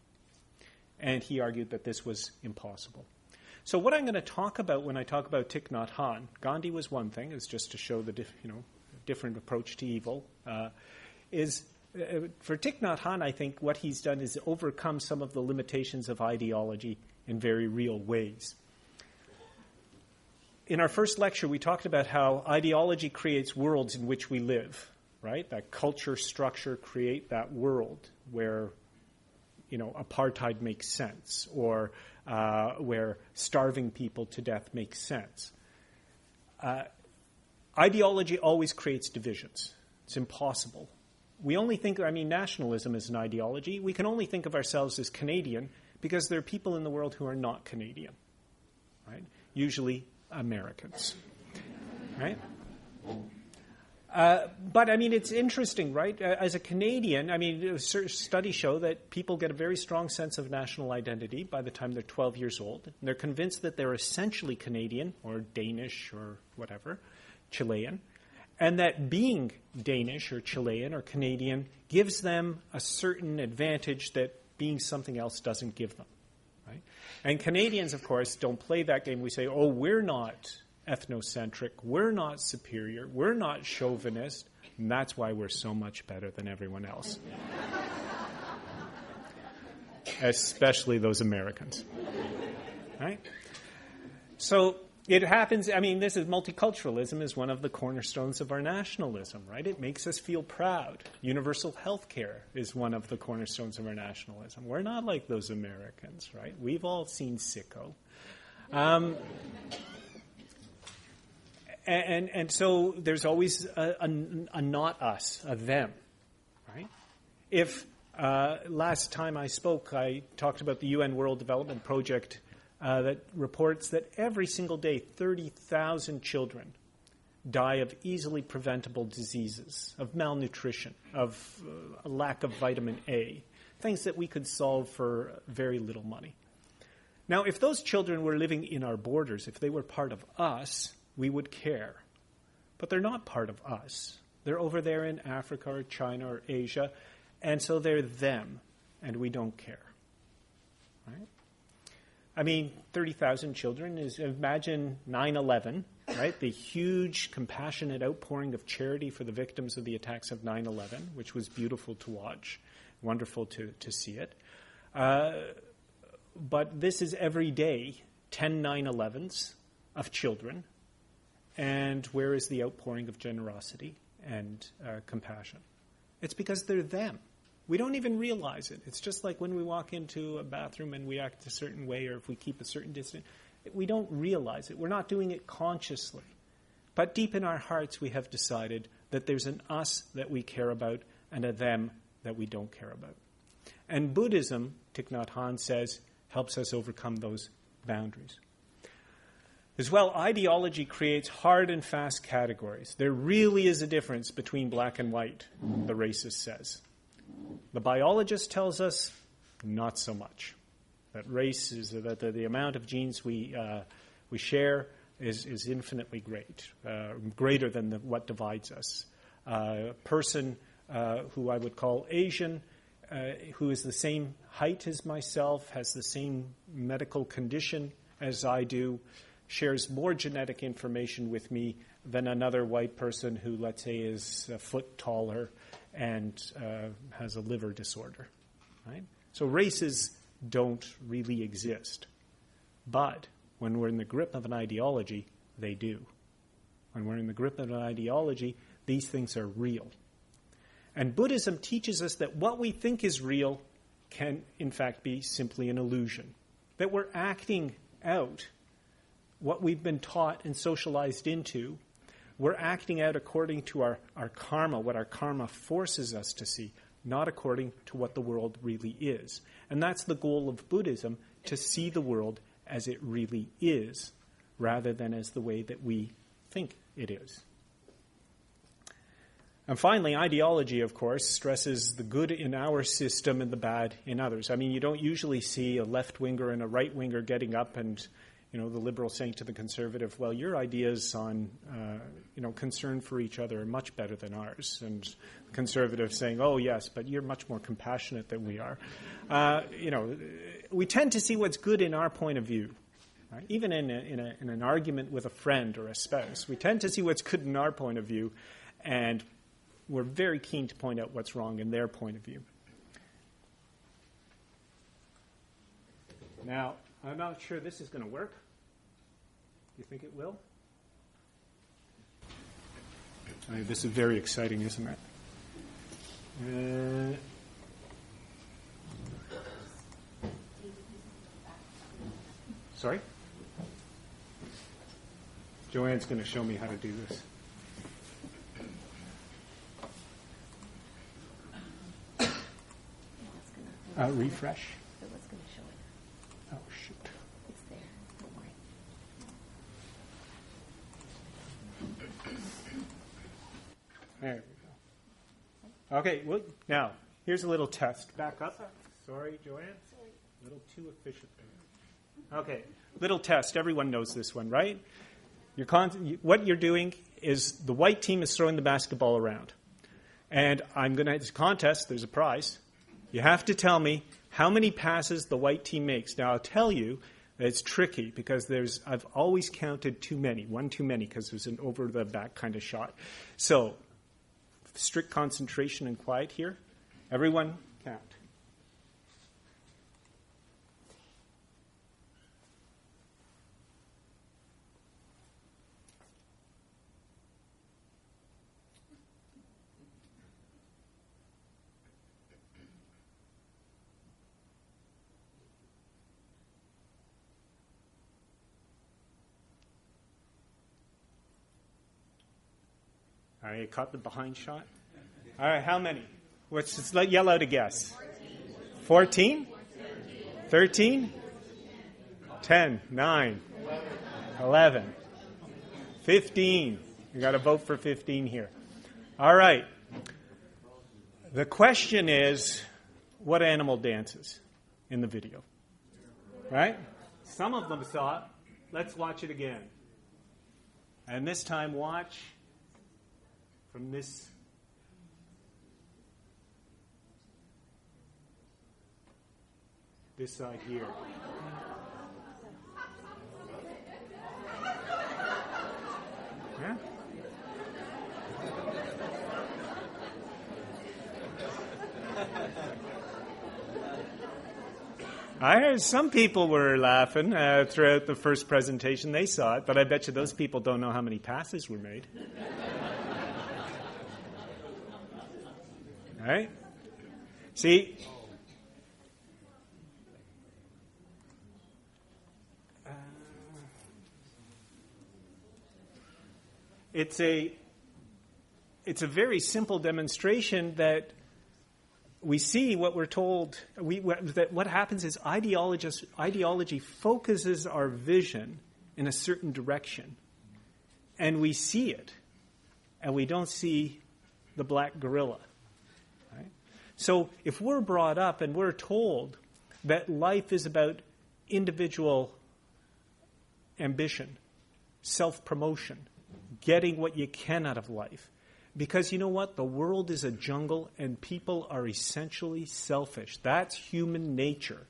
And he argued that this was impossible. So what I'm going to talk about when I talk about Thich Nhat Hanh, Gandhi was one thing, is just to show the different approach to evil, for Thich Nhat Hanh, I think what he's done is overcome some of the limitations of ideology in very real ways. In our first lecture, we talked about how ideology creates worlds in which we live, right? That culture structure create that world where, apartheid makes sense, or where starving people to death makes sense. Ideology always creates divisions. It's impossible. We only think, nationalism is an ideology. We can only think of ourselves as Canadian because there are people in the world who are not Canadian, right? Usually Americans, right? But, it's interesting, right? As a Canadian, studies show that people get a very strong sense of national identity by the time they're 12 years old. And they're convinced that they're essentially Canadian or Danish or whatever, Chilean. And that being Danish or Chilean or Canadian gives them a certain advantage that being something else doesn't give them, right? And Canadians, of course, don't play that game. We say, we're not ethnocentric, we're not superior, we're not chauvinist, and that's why we're so much better than everyone else. Especially those Americans, right? So it happens, this is multiculturalism is one of the cornerstones of our nationalism, right? It makes us feel proud. Universal health care is one of the cornerstones of our nationalism. We're not like those Americans, right? We've all seen Sicko. And so there's always a not us, a them, right? If last time I spoke, I talked about the UN World Development Project that reports that every single day 30,000 children die of easily preventable diseases, of malnutrition, of a lack of vitamin A, things that we could solve for very little money. Now, if those children were living in our borders, if they were part of us, we would care. But they're not part of us. They're over there in Africa or China or Asia, and so they're them. and we don't care. Right? I mean, 30,000 children is, imagine 9/11, right? The huge, compassionate outpouring of charity for the victims of the attacks of 9/11, which was beautiful to watch, wonderful to see it. But this is every day, 10 9/11s of children. And where is the outpouring of generosity and compassion? It's because they're them. We don't even realize it. It's just like when we walk into a bathroom and we act a certain way, or if we keep a certain distance. We don't realize it. We're not doing it consciously. But deep in our hearts, we have decided that there's an us that we care about and a them that we don't care about. And Buddhism, Thich Nhat Hanh says, helps us overcome those boundaries. As well, ideology creates hard and fast categories. There really is a difference between black and white, the racist says. The biologist tells us not so much. That race is that the amount of genes we share is infinitely greater than what divides us. A person who I would call Asian, who is the same height as myself, has the same medical condition as I do, shares more genetic information with me than another white person who, let's say, is a foot taller and has a liver disorder. Right? So races don't really exist. But when we're in the grip of an ideology, they do. When we're in the grip of an ideology, these things are real. And Buddhism teaches us that what we think is real can, in fact, be simply an illusion. That we're acting out what we've been taught and socialized into. We're acting out according to our karma, what our karma forces us to see, not according to what the world really is. And that's the goal of Buddhism, to see the world as it really is, rather than as the way that we think it is. And finally, ideology, of course, stresses the good in our system and the bad in others. I mean, you don't usually see a left-winger and a right-winger getting up and, the liberal saying to the conservative, well, your ideas on, concern for each other are much better than ours. And the conservative saying, oh, yes, but you're much more compassionate than we are. We tend to see what's good in our point of view. Right? Even in an argument with a friend or a spouse, we tend to see what's good in our point of view, and we're very keen to point out what's wrong in their point of view. Now, I'm not sure this is going to work. Do you think it will? I mean, this is very exciting, isn't it? Sorry? Joanne's going to show me how to do this. Refresh. Oh, shoot. It's there. Don't worry. There we go. Okay, well, now, here's a little test. Back up. Sorry, Joanne. A little too efficient. Okay, little test. Everyone knows this one, right? What you're doing is the white team is throwing the basketball around. And it's a contest. There's a prize. You have to tell me how many passes the white team makes. Now, I'll tell you that it's tricky because I've always counted too many, one too many, because it was an over-the-back kind of shot. So, strict concentration and quiet here. Everyone count. All right, you caught the behind shot? All right, how many? Let's yell out a guess. 14? 13? 10, 9, 11, 15. You got to vote for 15 here. All right. The question is, what animal dances in the video? Right? Some of them saw it. Let's watch it again. And this time, watch from this. this side here. Yeah? I heard some people were laughing throughout the first presentation. They saw it, but I bet you those people don't know how many passes were made. Right? See, it's a very simple demonstration that we see what we're told, that what happens is ideology focuses our vision in a certain direction. And we see it. And we don't see the black gorilla. Right? So if we're brought up and we're told that life is about individual ambition, self-promotion, getting what you can out of life, because you know what? The world is a jungle and people are essentially selfish. That's human nature.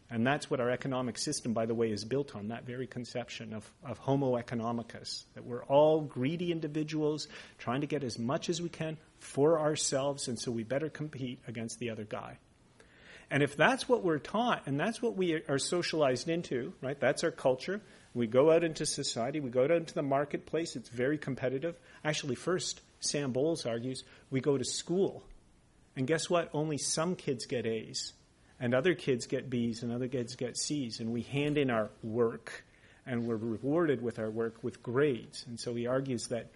And that's what our economic system, by the way, is built on, that very conception of homo economicus, that we're all greedy individuals trying to get as much as we can for ourselves, and so we better compete against the other guy. And if that's what we're taught, and that's what we are socialized into, right? That's our culture. We go out into society. We go out into the marketplace. It's very competitive. Actually, first, Sam Bowles argues, we go to school. And guess what? Only some kids get A's. And other kids get B's and other kids get C's. And we hand in our work. And we're rewarded with our work with grades. And so he argues that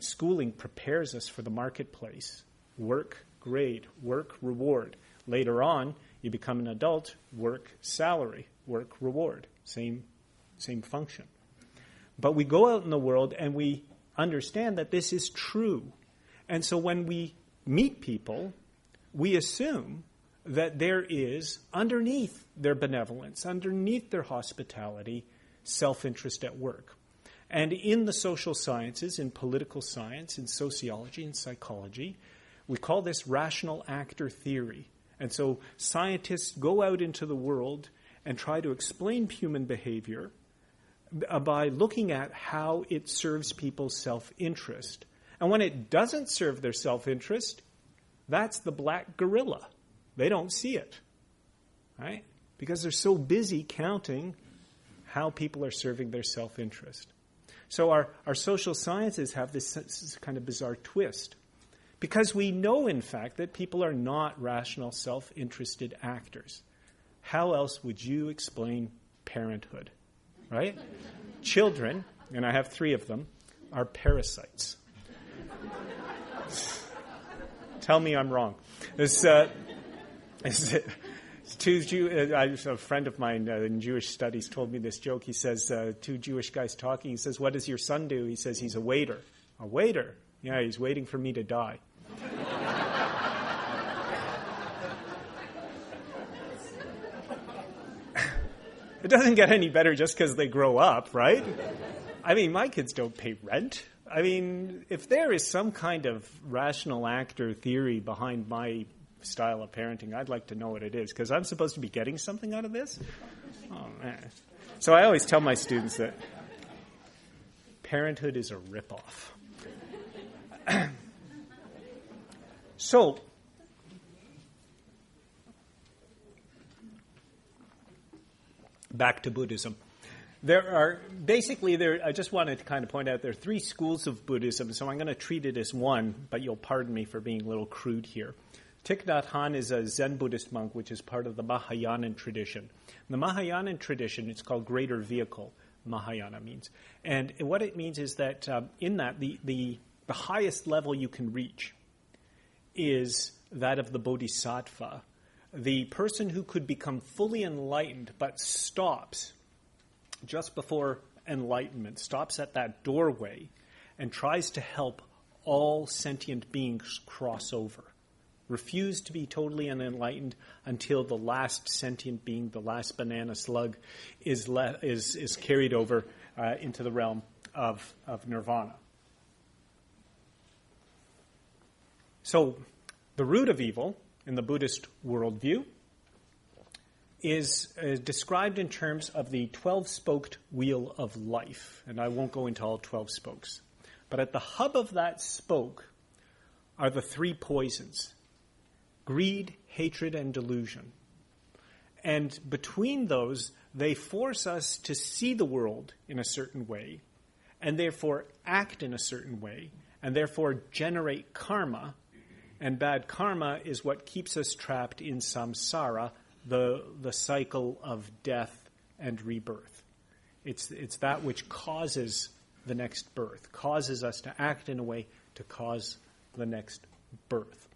schooling prepares us for the marketplace. Work, grade, work, reward. Later on, you become an adult, work, salary, work, reward. Same function. But we go out in the world and we understand that this is true. And so when we meet people, we assume that there is, underneath their benevolence, underneath their hospitality, self-interest at work. And in the social sciences, in political science, in sociology, in psychology, we call this rational actor theory. And so scientists go out into the world and try to explain human behavior by looking at how it serves people's self-interest. And when it doesn't serve their self-interest, that's the black gorilla. They don't see it, right? Because they're so busy counting how people are serving their self-interest. So our social sciences have this kind of bizarre twist. Because we know, in fact, that people are not rational, self-interested actors. How else would you explain parenthood? Right? Children, and I have 3 of them, are parasites. Tell me I'm wrong. A friend of mine in Jewish studies told me this joke. He says, 2 Jewish guys talking, he says, what does your son do? He says, he's a waiter. A waiter? Yeah, he's waiting for me to die. It doesn't get any better just because they grow up, right? I mean, my kids don't pay rent. I mean, if there is some kind of rational actor theory behind my style of parenting, I'd like to know what it is, because I'm supposed to be getting something out of this? Oh, man. So I always tell my students that parenthood is a ripoff. So, back to Buddhism. I just wanted to kind of point out there are 3 schools of Buddhism, so I'm going to treat it as one, but you'll pardon me for being a little crude here. Thich Nhat Hanh is a Zen Buddhist monk, which is part of the Mahayanan tradition. The Mahayanan tradition, it's called greater vehicle, Mahayana means. And what it means is that in that, the highest level you can reach is that of the bodhisattva, the person who could become fully enlightened but stops just before enlightenment, stops at that doorway and tries to help all sentient beings cross over. Refuse to be totally unenlightened until the last sentient being, the last banana slug, is carried over into the realm of nirvana. So the root of evil in the Buddhist worldview is described in terms of the 12-spoked wheel of life. And I won't go into all 12 spokes. But at the hub of that spoke are the three poisons: greed, hatred, and delusion. And between those, they force us to see the world in a certain way, and therefore act in a certain way, and therefore generate karma. And bad karma is what keeps us trapped in samsara, the cycle of death and rebirth. It's that which causes the next birth, causes us to act in a way to cause the next birth.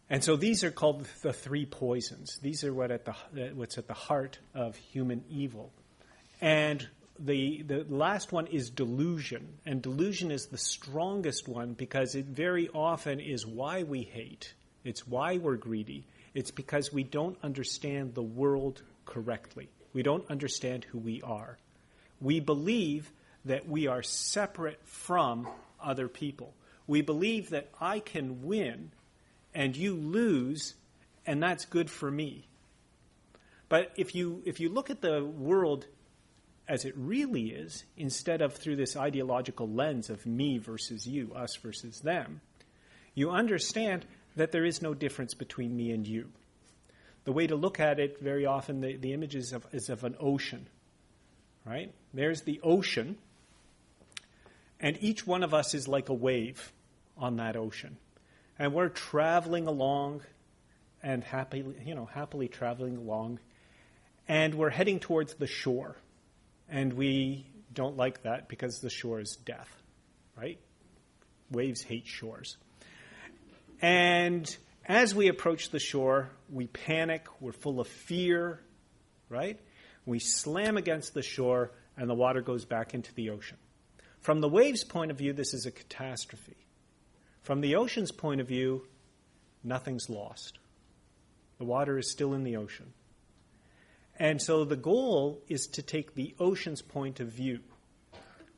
And so these are called the three poisons. These are what's at the heart of human evil. And the last one is delusion. And delusion is the strongest one because it very often is why we hate. It's why we're greedy. It's because we don't understand the world correctly. We don't understand who we are. We believe that we are separate from other people. We believe that I can win and you lose, and that's good for me. But if you look at the world as it really is, instead of through this ideological lens of me versus you, us versus them, you understand that there is no difference between me and you. The way to look at it, very often, the image is of an ocean, right? There's the ocean, and each one of us is like a wave on that ocean. And we're traveling along and happily traveling along, and we're heading towards the shore. And we don't like that because the shore is death, right? Waves hate shores. And as we approach the shore, we panic, we're full of fear, right? We slam against the shore, and the water goes back into the ocean. From the wave's point of view, this is a catastrophe. From the ocean's point of view, nothing's lost. The water is still in the ocean. And so the goal is to take the ocean's point of view.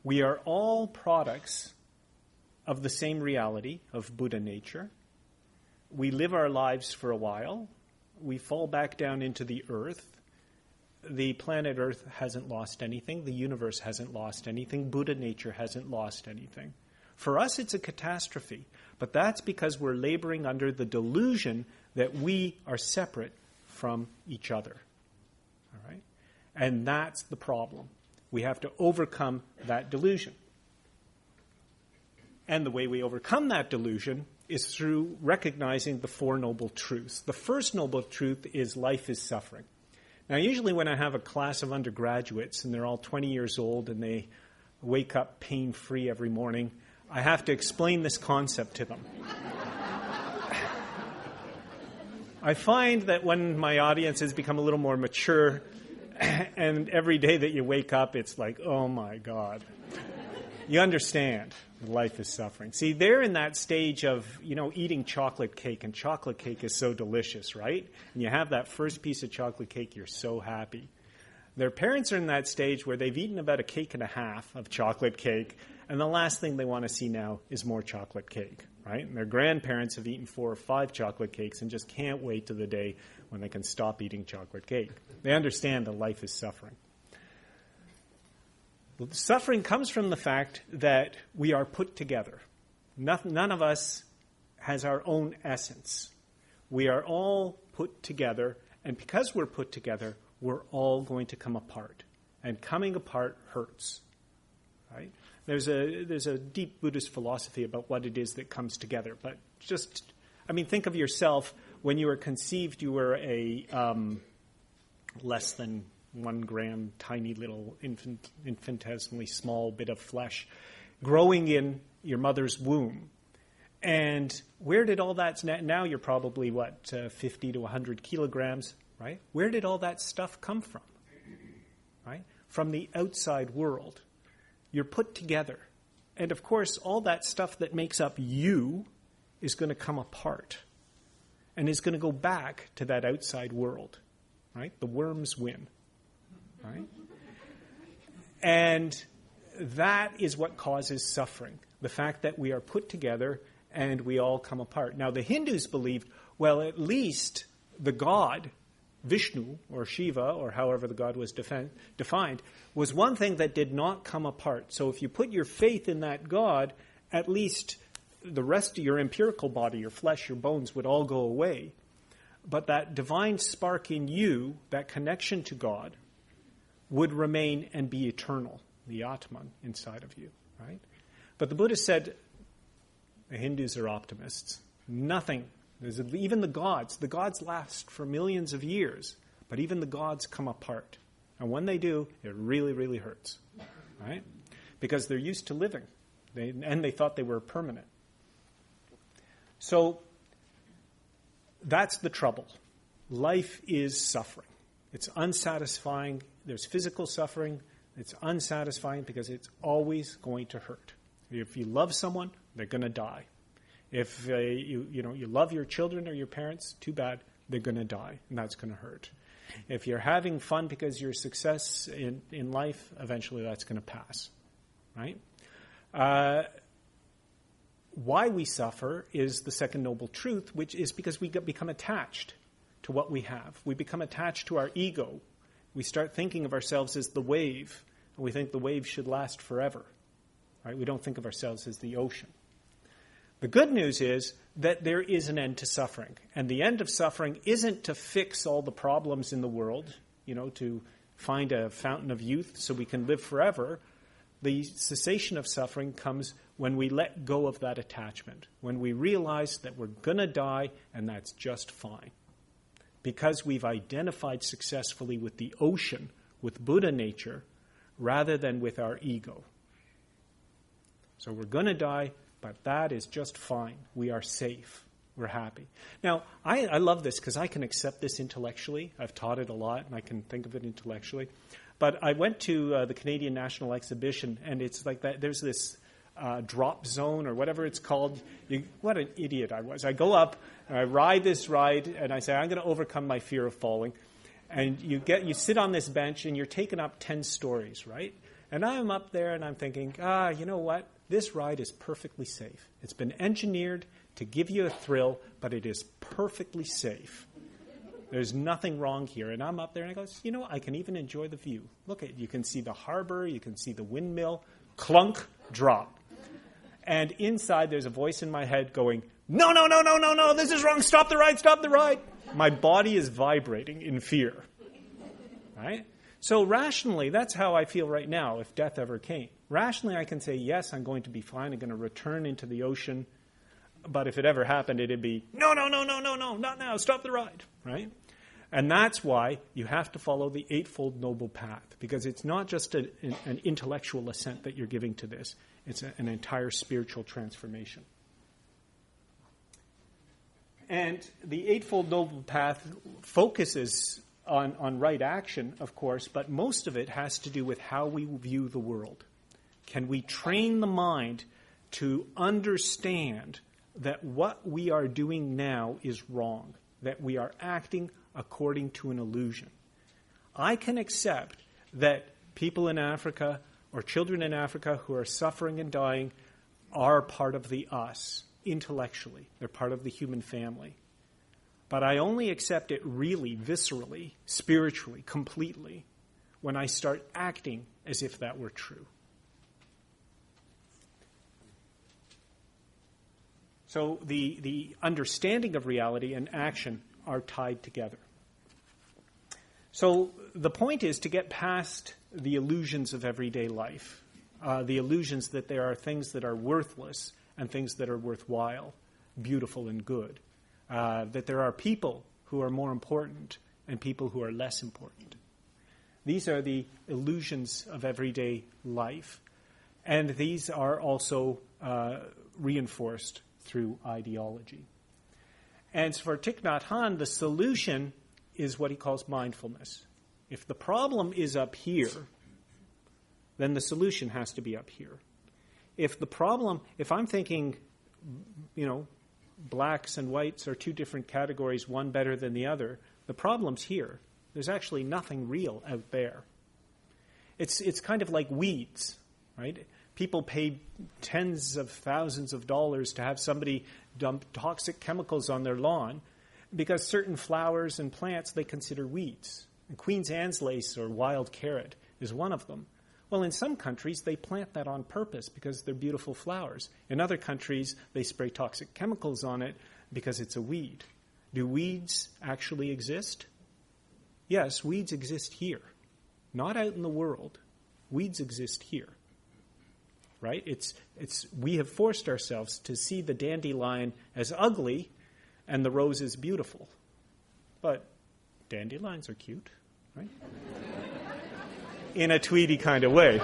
We are all products of the same reality, of Buddha nature. We live our lives for a while. We fall back down into the earth. The planet Earth hasn't lost anything. The universe hasn't lost anything. Buddha nature hasn't lost anything. For us, it's a catastrophe. But that's because we're laboring under the delusion that we are separate from each other. All right? And that's the problem. We have to overcome that delusion. And the way we overcome that delusion is through recognizing the Four Noble Truths. The first noble truth is life is suffering. Now, usually when I have a class of undergraduates and they're all 20 years old and they wake up pain-free every morning, I have to explain this concept to them. I find that when my audience has become a little more mature, and every day that you wake up, it's like, oh my God. You understand life is suffering. See, they're in that stage of, eating chocolate cake, and chocolate cake is so delicious, right? And you have that first piece of chocolate cake, you're so happy. Their parents are in that stage where they've eaten about a cake and a half of chocolate cake, and the last thing they want to see now is more chocolate cake, right? And their grandparents have eaten 4 or 5 chocolate cakes and just can't wait to the day when they can stop eating chocolate cake. They understand that life is suffering. Suffering comes from the fact that we are put together. None of us has our own essence. We are all put together, and because we're put together, we're all going to come apart. And coming apart hurts, right? There's a deep Buddhist philosophy about what it is that comes together. But think of yourself. When you were conceived, you were a less than 1 gram, tiny little infinitesimally small bit of flesh growing in your mother's womb. And where did all that, now you're probably 50 to 100 kilograms, right? Where did all that stuff come from, right? From the outside world. You're put together. And of course, all that stuff that makes up you is going to come apart and is going to go back to that outside world, right? The worms win. Right? And that is what causes suffering, the fact that we are put together and we all come apart. Now, the Hindus believed, well, at least the God Vishnu or Shiva or however the god was defined, was one thing that did not come apart. So if you put your faith in that god, at least the rest of your empirical body, your flesh, your bones would all go away. But that divine spark in you, that connection to God, would remain and be eternal, the Atman inside of you, right? But the Buddha said, the Hindus are optimists. Nothing, even the gods last for millions of years, but even the gods come apart. And when they do, it really, really hurts, right? Because they're used to living, and they thought they were permanent. So that's the trouble. Life is suffering. It's unsatisfying. There's physical suffering. It's unsatisfying because it's always going to hurt. If you love someone, they're going to die. If you love your children or your parents, too bad, they're going to die, and that's going to hurt. If you're having fun because you're a success in life, eventually that's going to pass, right? Why we suffer is the second noble truth, which is because we become attached to what we have. We become attached to our ego. We start thinking of ourselves as the wave, and we think the wave should last forever. Right? We don't think of ourselves as the ocean. The good news is that there is an end to suffering. And the end of suffering isn't to fix all the problems in the world, to find a fountain of youth so we can live forever. The cessation of suffering comes when we let go of that attachment, when we realize that we're going to die and that's just fine. Because we've identified successfully with the ocean, with Buddha nature, rather than with our ego. So we're going to die, but that is just fine. We are safe. We're happy. Now, I love this because I can accept this intellectually. I've taught it a lot, and I can think of it intellectually. But I went to the Canadian National Exhibition, and it's like that. There's this drop zone or whatever it's called. What an idiot I was. I go up, and I ride this ride, and I say, I'm going to overcome my fear of falling. And you sit on this bench, and you're taking up 10 stories, right? And I'm up there, and I'm thinking, you know what? This ride is perfectly safe. It's been engineered to give you a thrill, but it is perfectly safe. There's nothing wrong here. And I'm up there, and I go, I can even enjoy the view. Look, you can see the harbor, you can see the windmill, clunk, drop. And inside, there's a voice in my head going, no, this is wrong, stop the ride. My body is vibrating in fear, right? So rationally, that's how I feel right now if death ever came. Rationally, I can say, yes, I'm going to be fine. I'm going to return into the ocean. But if it ever happened, it'd be, no, not now. Stop the ride, right? And that's why you have to follow the Eightfold Noble Path, because it's not just an intellectual assent that you're giving to this. It's an entire spiritual transformation. And the Eightfold Noble Path focuses on right action, of course, but most of it has to do with how we view the world. Can we train the mind to understand that what we are doing now is wrong, that we are acting according to an illusion? I can accept that people in Africa or children in Africa who are suffering and dying are part of the us intellectually. They're part of the human family. But I only accept it really, viscerally, spiritually, completely, when I start acting as if that were true. So the understanding of reality and action are tied together. So the point is to get past the illusions of everyday life, the illusions that there are things that are worthless and things that are worthwhile, beautiful and good, that there are people who are more important and people who are less important. These are the illusions of everyday life, and these are also reinforced through ideology. And for Thich Nhat Hanh, the solution is what he calls mindfulness. If the problem is up here, then the solution has to be up here. If I'm thinking, blacks and whites are two different categories, one better than the other, the problem's here. There's actually nothing real out there. It's kind of like weeds, right? People pay tens of thousands of dollars to have somebody dump toxic chemicals on their lawn, because certain flowers and plants they consider weeds. And Queen's Anne's lace or wild carrot is one of them. Well, in some countries, they plant that on purpose because they're beautiful flowers. In other countries, they spray toxic chemicals on it because it's a weed. Do weeds actually exist? Yes, weeds exist here. Not out in the world. Weeds exist here. Right? We have forced ourselves to see the dandelion as ugly and the rose as beautiful. But dandelions are cute, right? In a Tweety kind of way.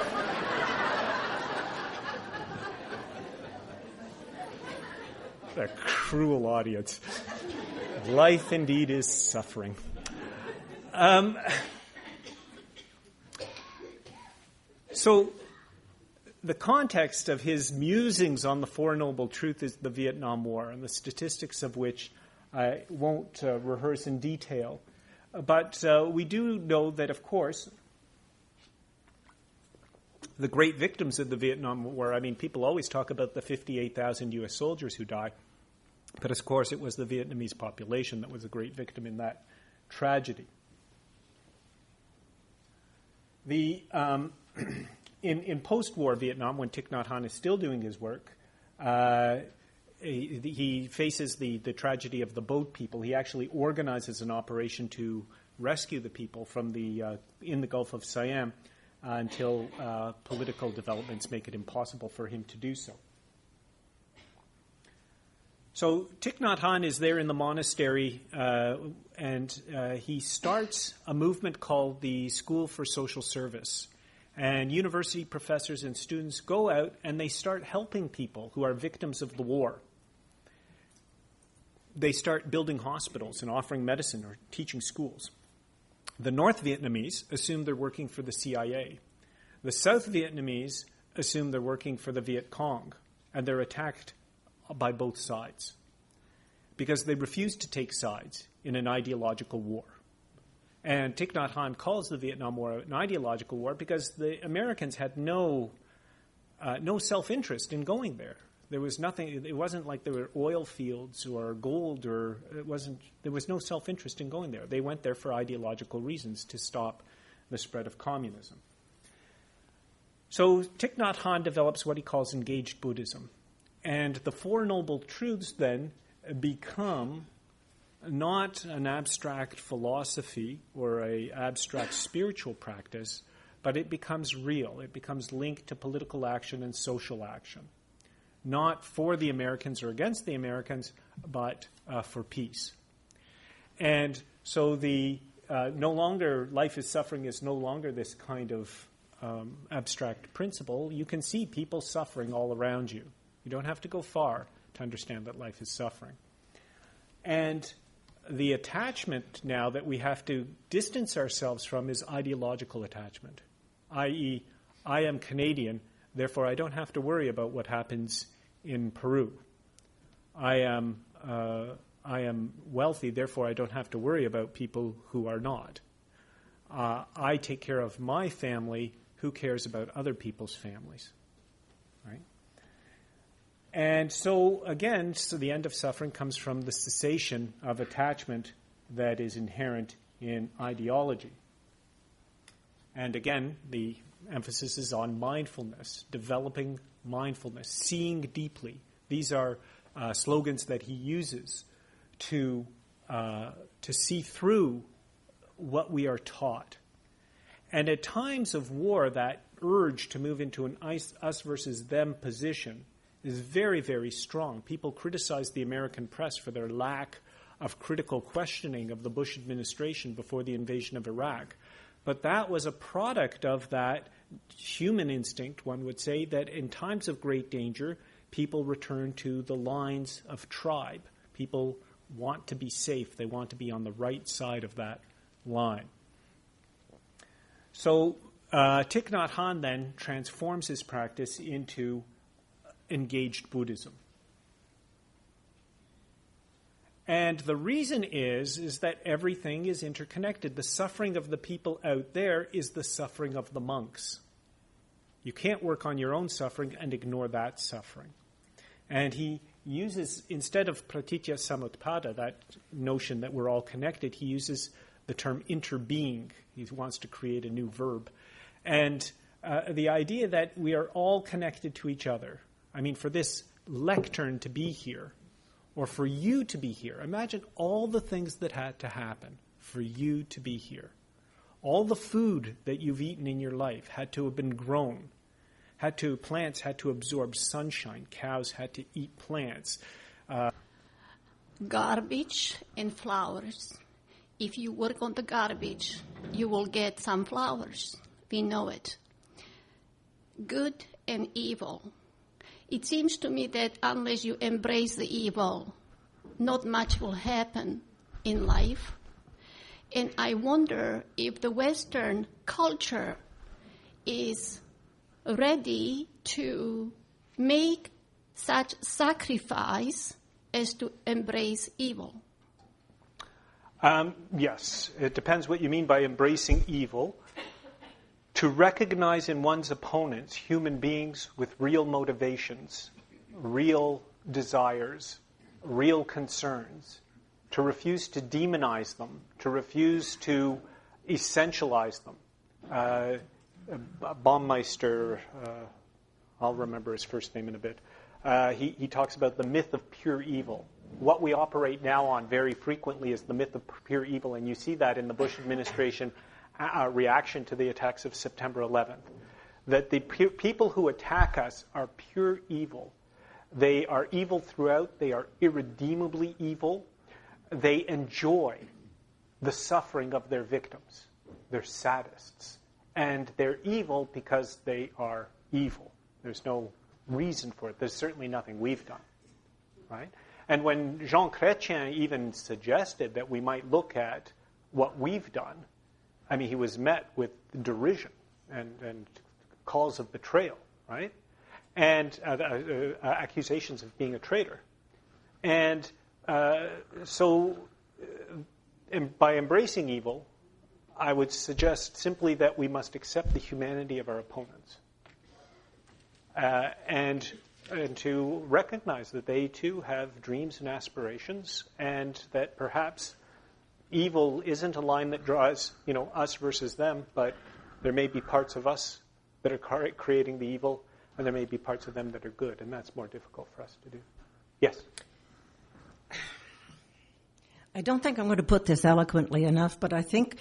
A cruel audience. Life indeed is suffering. So the context of his musings on the Four Noble Truths is the Vietnam War, and the statistics of which I won't rehearse in detail. But we do know that, of course, the great victims of the Vietnam War, I mean, people always talk about the 58,000 U.S. soldiers who died, but of course it was the Vietnamese population that was a great victim in that tragedy. In post-war Vietnam, when Thich Nhat Hanh is still doing his work, he faces the tragedy of the boat people. He actually organizes an operation to rescue the people from in the Gulf of Siam until political developments make it impossible for him to do so. So Thich Nhat Hanh is there in the monastery, and he starts a movement called the School for Social Service. And university professors and students go out and they start helping people who are victims of the war. They start building hospitals and offering medicine or teaching schools. The North Vietnamese assume they're working for the CIA. The South Vietnamese assume they're working for the Viet Cong, and they're attacked by both sides because they refuse to take sides in an ideological war. And Thich Nhat Hanh calls the Vietnam War an ideological war because the Americans had no self-interest in going there. There was nothing. It wasn't like there were oil fields or gold, or there was no self-interest in going there. They went there for ideological reasons to stop the spread of communism. So Thich Nhat Hanh develops what he calls engaged Buddhism. And the Four Noble Truths then become not an abstract philosophy or an abstract spiritual practice, but it becomes real. It becomes linked to political action and social action. Not for the Americans or against the Americans, but for peace. And so no longer life is suffering is no longer this kind of abstract principle. You can see people suffering all around you. You don't have to go far to understand that life is suffering. And the attachment now that we have to distance ourselves from is ideological attachment, i.e., I am Canadian, therefore I don't have to worry about what happens in Peru. I am wealthy, therefore I don't have to worry about people who are not. I take care of my family. Who cares about other people's families? Right? And so, again, the end of suffering comes from the cessation of attachment that is inherent in ideology. And again, the emphasis is on mindfulness, developing mindfulness, seeing deeply. These are slogans that he uses to see through what we are taught. And at times of war, that urge to move into an us versus them position is very, very strong. People criticize the American press for their lack of critical questioning of the Bush administration before the invasion of Iraq. But that was a product of that human instinct, one would say, that in times of great danger, people return to the lines of tribe. People want to be safe. They want to be on the right side of that line. So Thich Nhat Hanh then transforms his practice into engaged Buddhism. And the reason is that everything is interconnected. The suffering of the people out there is the suffering of the monks. You can't work on your own suffering and ignore that suffering. And he uses, instead of pratitya samutpada, that notion that we're all connected, he uses the term interbeing. He wants to create a new verb. And the idea that we are all connected to each other. I mean, for this lectern to be here, or for you to be here, imagine all the things that had to happen for you to be here. All the food that you've eaten in your life had to have been grown. Plants had to absorb sunshine. Cows had to eat plants. Garbage and flowers. If you work on the garbage, you will get some flowers. We know it. Good and evil. It seems to me that unless you embrace the evil, not much will happen in life. And I wonder if the Western culture is ready to make such sacrifice as to embrace evil. Yes, it depends what you mean by embracing evil. To recognize in one's opponents human beings with real motivations, real desires, real concerns, to refuse to demonize them, to refuse to essentialize them. Baumeister, I'll remember his first name in a bit, he talks about the myth of pure evil. What we operate now on very frequently is the myth of pure evil, and you see that in the Bush administration reaction to the attacks of September 11th. That the people who attack us are pure evil. They are evil throughout. They are irredeemably evil. They enjoy the suffering of their victims. They're sadists. And they're evil because they are evil. There's no reason for it. There's certainly nothing we've done. Right? And when Jean Chrétien even suggested that we might look at what we've done, I mean, he was met with derision and calls of betrayal, right? And accusations of being a traitor. And so by embracing evil, I would suggest simply that we must accept the humanity of our opponents. And to recognize that they too have dreams and aspirations, and that perhaps evil isn't a line that draws, us versus them, but there may be parts of us that are creating the evil, and there may be parts of them that are good, and that's more difficult for us to do. Yes? I don't think I'm going to put this eloquently enough, but I think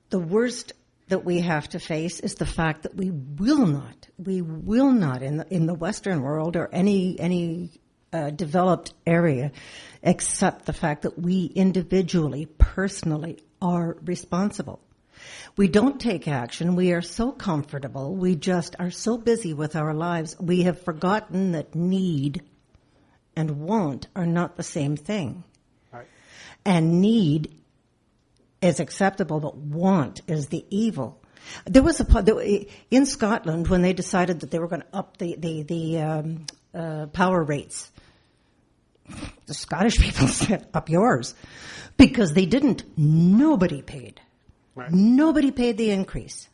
the worst that we have to face is the fact that we will not in the Western world or any developed area accept the fact that we individually, personally, are responsible. We don't take action. We are so comfortable. We just are so busy with our lives. We have forgotten that need and want are not the same thing. Right. And need is acceptable, but want is the evil. There was in Scotland when they decided that they were going to up the power rates. The Scottish people said, up yours. Because they didn't. Nobody paid. Right. Nobody paid the increase.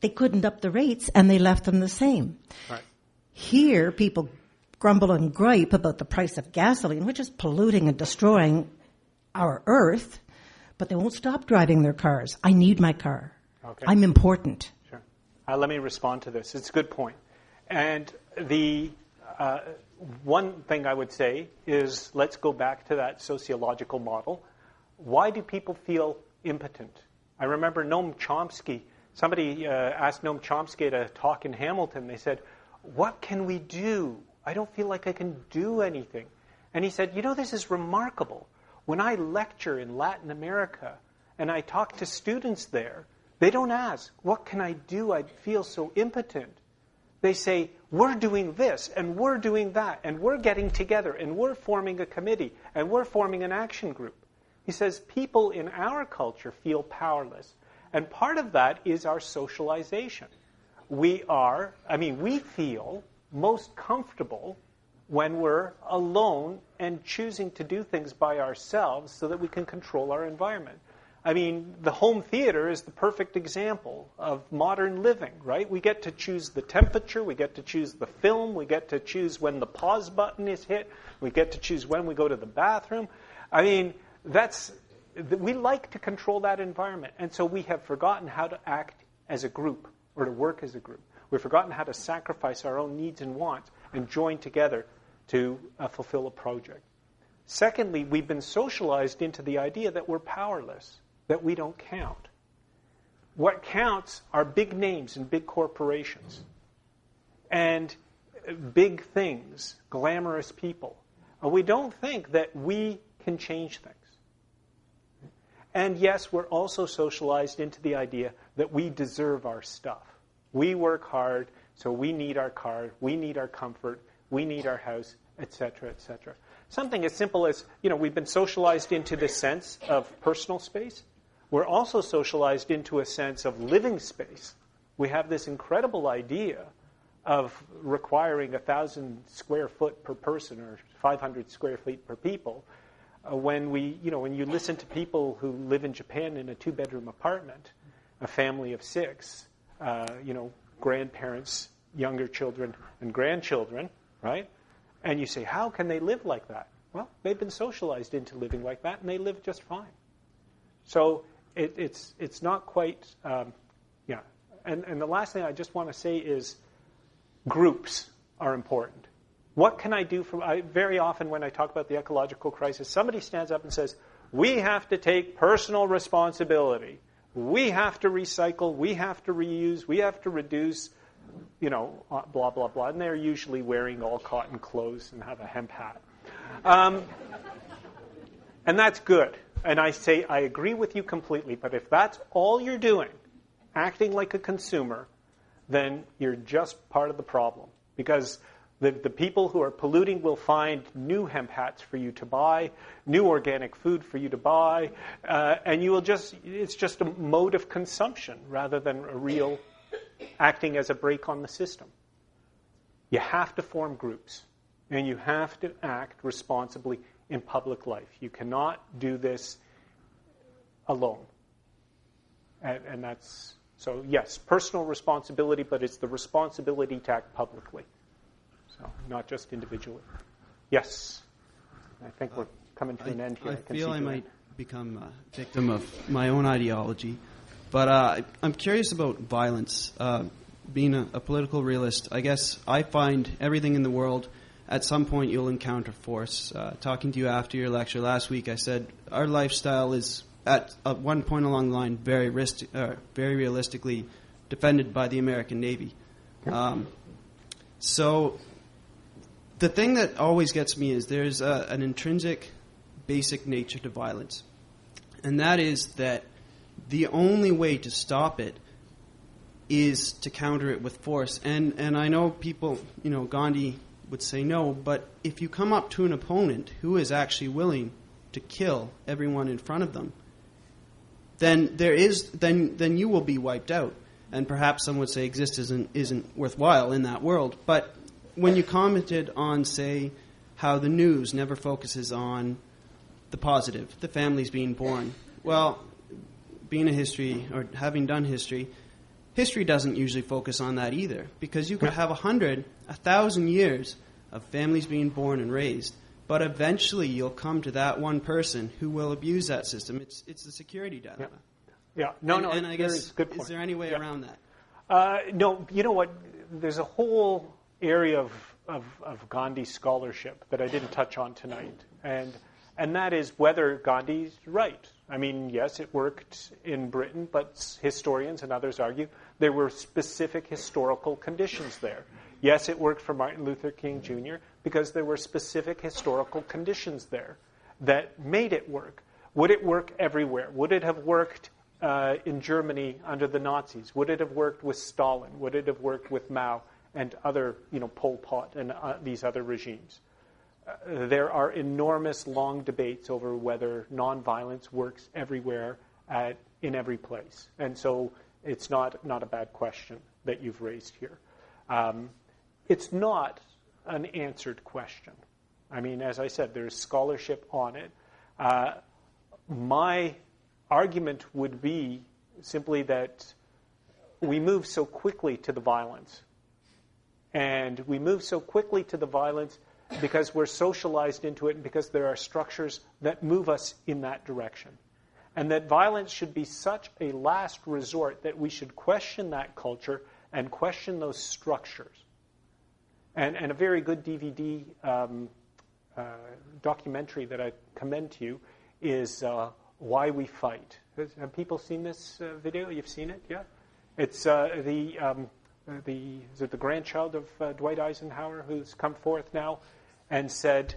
They couldn't up the rates, and they left them the same. Right. Here, people grumble and gripe about the price of gasoline, which is polluting and destroying our earth, but they won't stop driving their cars. I need my car. Okay. I'm important. Sure. Let me respond to this. It's a good point. And the one thing I would say is let's go back to that sociological model. Why do people feel impotent? I remember Noam Chomsky. Somebody asked Noam Chomsky at a talk in Hamilton. They said, "What can we do? I don't feel like I can do anything." And he said, this is remarkable. When I lecture in Latin America and I talk to students there, they don't ask, "What can I do? I feel so impotent." They say, "We're doing this, and we're doing that, and we're getting together, and we're forming a committee, and we're forming an action group." He says, people in our culture feel powerless. And part of that is our socialization. We feel most comfortable when we're alone and choosing to do things by ourselves so that we can control our environment. I mean, the home theater is the perfect example of modern living, right? We get to choose the temperature, we get to choose the film, we get to choose when the pause button is hit, we get to choose when we go to the bathroom. I mean, we like to control that environment, and so we have forgotten how to act as a group or to work as a group. We've forgotten how to sacrifice our own needs and wants and join together to fulfill a project. Secondly, we've been socialized into the idea that we're powerless, that we don't count. What counts are big names and big corporations and big things, glamorous people. And we don't think that we can change things. And yes, we're also socialized into the idea that we deserve our stuff. We work hard, so we need our car, we need our comfort, we need our house, etc., etc. Something as simple as, we've been socialized into this sense of personal space. We're also socialized into a sense of living space. We have this incredible idea of requiring 1,000 square foot per person or 500 square feet per people. When you listen to people who live in Japan in a 2-bedroom apartment, a family of 6, grandparents, younger children, and grandchildren, right? And you say, how can they live like that? Well, they've been socialized into living like that, and they live just fine. So it's not quite, And the last thing I just want to say is groups are important. What can I do very often when I talk about the ecological crisis, somebody stands up and says, we have to take personal responsibility. We have to recycle. We have to reuse. We have to reduce, blah, blah, blah. And they're usually wearing all cotton clothes and have a hemp hat. And that's good. And I say, I agree with you completely. But if that's all you're doing, acting like a consumer, then you're just part of the problem. Because the people who are polluting will find new hemp hats for you to buy, new organic food for you to buy, and it's just a mode of consumption rather than a real acting as a brake on the system. You have to form groups, and you have to act responsibly in public life. You cannot do this alone. And that's, so yes, personal responsibility, but it's the responsibility to act publicly. So, not just individually. Yes. I think we're coming to an end here. I feel I might become a victim of my own ideology, but I'm curious about violence. Being a political realist, I guess I find everything in the world, at some point you'll encounter force. Talking to you after your lecture last week, I said our lifestyle is, at one point along the line, very realistically defended by the American Navy. So the thing that always gets me is there's an intrinsic, basic nature to violence. And that is that the only way to stop it is to counter it with force. And I know people, Gandhi would say no, but if you come up to an opponent who is actually willing to kill everyone in front of them, then then you will be wiped out. And perhaps some would say existence isn't worthwhile in that world. But when you commented on, say, how the news never focuses on the positive, the families being born, well, being a history, or having done history doesn't usually focus on that either, because you could have 100, 1,000 years of families being born and raised, but eventually you'll come to that one person who will abuse that system. It's the security dilemma. Yeah. And I guess, good point. Is there any way around that? No, you know what? There's a whole area of Gandhi scholarship that I didn't touch on tonight, and that is whether Gandhi's right. I mean, yes, it worked in Britain, but historians and others argue there were specific historical conditions there. Yes, it worked for Martin Luther King Jr. because there were specific historical conditions there that made it work. Would it work everywhere? Would it have worked in Germany under the Nazis? Would it have worked with Stalin? Would it have worked with Mao and other, Pol Pot and these other regimes? There are enormous long debates over whether nonviolence works everywhere in every place. And so it's not a bad question that you've raised here. It's not an answered question. I mean, as I said, there's scholarship on it. My argument would be simply that we move so quickly to the violence. And we move so quickly to the violence because we're socialized into it and because there are structures that move us in that direction. And that violence should be such a last resort that we should question that culture and question those structures. And a very good DVD documentary that I commend to you is Why We Fight. Have people seen this video? You've seen it? Yeah? It's is it the grandchild of Dwight Eisenhower who's come forth now and said,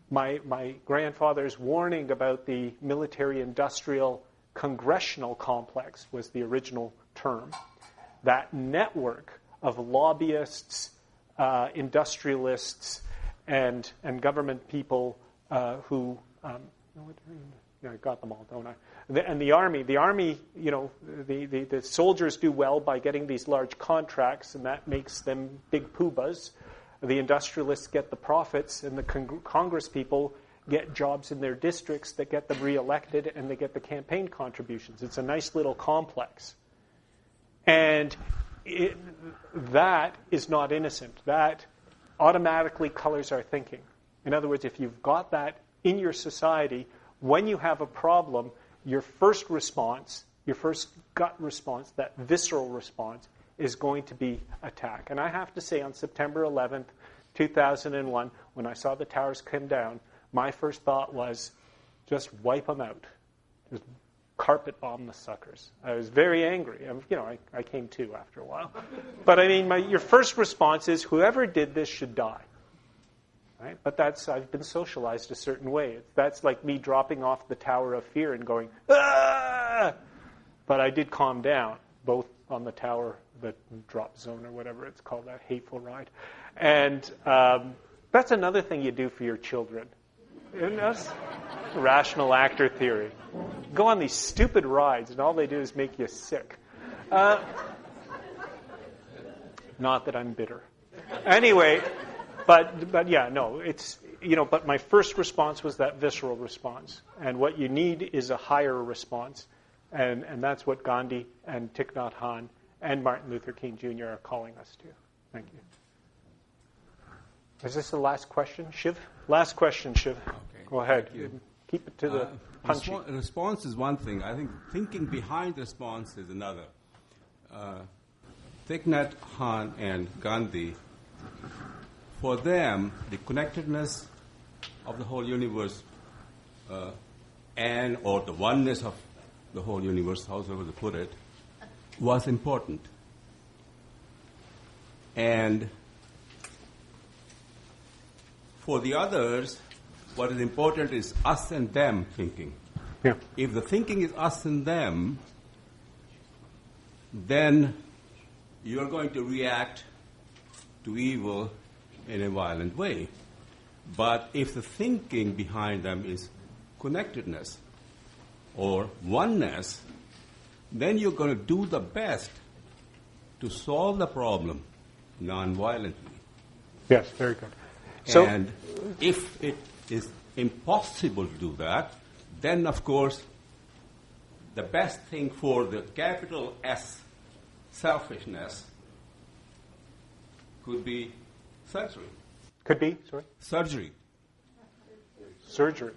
my grandfather's warning about the military-industrial congressional complex was the original term. That network of lobbyists, industrialists, and government people who I got them all, don't I? And the army, the soldiers do well by getting these large contracts, and that makes them big poobahs. The industrialists get the profits, and the Congress people get jobs in their districts that get them reelected, and they get the campaign contributions. It's a nice little complex. And that is not innocent. That automatically colors our thinking. In other words, if you've got that in your society, when you have a problem, your first response, your first gut response, that visceral response, is going to be attack. And I have to say, on September 11th, 2001, when I saw the towers come down, my first thought was, just wipe them out. Just carpet bomb the suckers. I was very angry. I came to after a while. But I mean, your first response is, whoever did this should die. Right? But I've been socialized a certain way. That's like me dropping off the tower of fear and going, ah! But I did calm down, both on the tower, the drop zone or whatever it's called, that hateful ride. And that's another thing you do for your children. That's rational actor theory. Go on these stupid rides, and all they do is make you sick. Not that I'm bitter. Anyway, but yeah, no, it's, but my first response was that visceral response. And what you need is a higher response. And that's what Gandhi and Thich Nhat Hanh and Martin Luther King Jr. are calling us to. Thank you. Is this the last question, Shiv? Last question, Shiv. Okay. Go ahead. Keep it to the punchy. Response is one thing. I think thinking behind the response is another. Thich Nhat Hanh and Gandhi, for them, the connectedness of the whole universe or the oneness of the whole universe, however to put it, was important. And for the others, what is important is us and them thinking. Yeah. If the thinking is us and them, then you're going to react to evil in a violent way. But if the thinking behind them is connectedness or oneness, then you're going to do the best to solve the problem non-violently. Yes, very good. And if it is impossible to do that, then, of course, the best thing for the capital S selfishness could be surgery. Could be, sorry? Surgery. Surgery.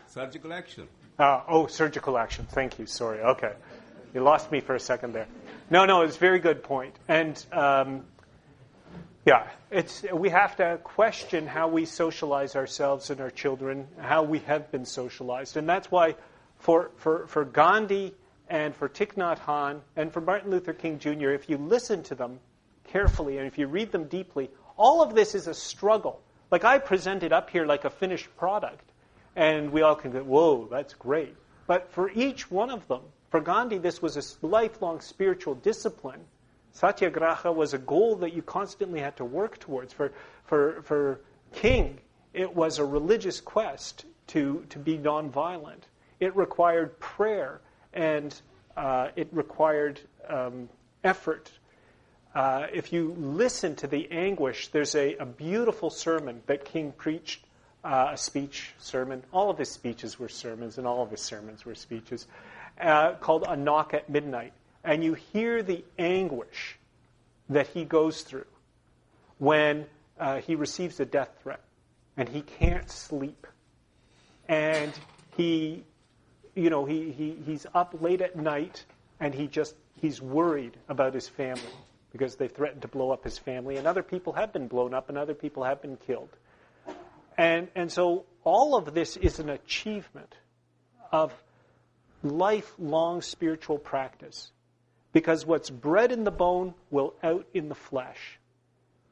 Surgical action. Surgical action. Thank you. Sorry. Okay. You lost me for a second there. No, it's a very good point. And, we have to question how we socialize ourselves and our children, how we have been socialized. And that's why for Gandhi and for Thich Nhat Hanh and for Martin Luther King Jr., if you listen to them carefully and if you read them deeply, all of this is a struggle. Like, I present it up here like a finished product, and we all can go, whoa, that's great. But for each one of them, for Gandhi, this was a lifelong spiritual discipline. Satyagraha was a goal that you constantly had to work towards. For King, it was a religious quest to be nonviolent. It required prayer, and it required effort. If you listen to the anguish, there's a beautiful sermon that King preached a speech, sermon. All of his speeches were sermons, and all of his sermons were speeches, called A Knock at Midnight. And you hear the anguish that he goes through when he receives a death threat, and he can't sleep. And he's up late at night, and he's worried about his family because they threatened to blow up his family, and other people have been blown up, and other people have been killed. And so all of this is an achievement of lifelong spiritual practice, because what's bred in the bone will out in the flesh.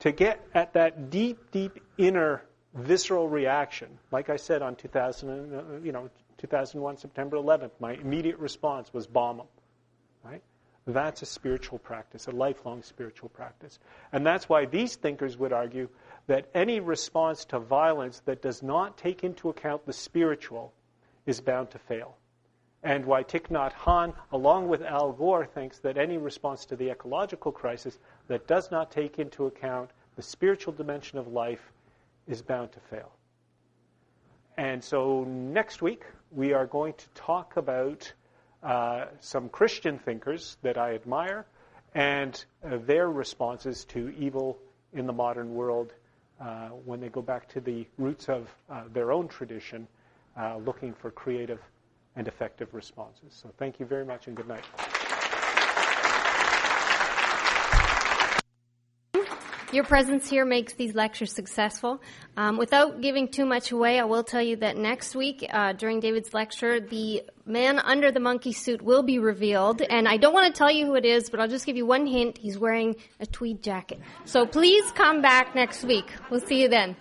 To get at that deep, deep inner visceral reaction, like I said on 2001, September 11th, my immediate response was bomb them, right? That's a spiritual practice, a lifelong spiritual practice. And that's why these thinkers would argue that any response to violence that does not take into account the spiritual is bound to fail. And why Thich Nhat Hanh, along with Al Gore, thinks that any response to the ecological crisis that does not take into account the spiritual dimension of life is bound to fail. And so next week, we are going to talk about some Christian thinkers that I admire and their responses to evil in the modern world when they go back to the roots of their own tradition, looking for creative and effective responses. So thank you very much and good night. Your presence here makes these lectures successful. Without giving too much away, I will tell you that next week, during David's lecture, the man under the monkey suit will be revealed. And I don't want to tell you who it is, but I'll just give you one hint. He's wearing a tweed jacket. So please come back next week. We'll see you then.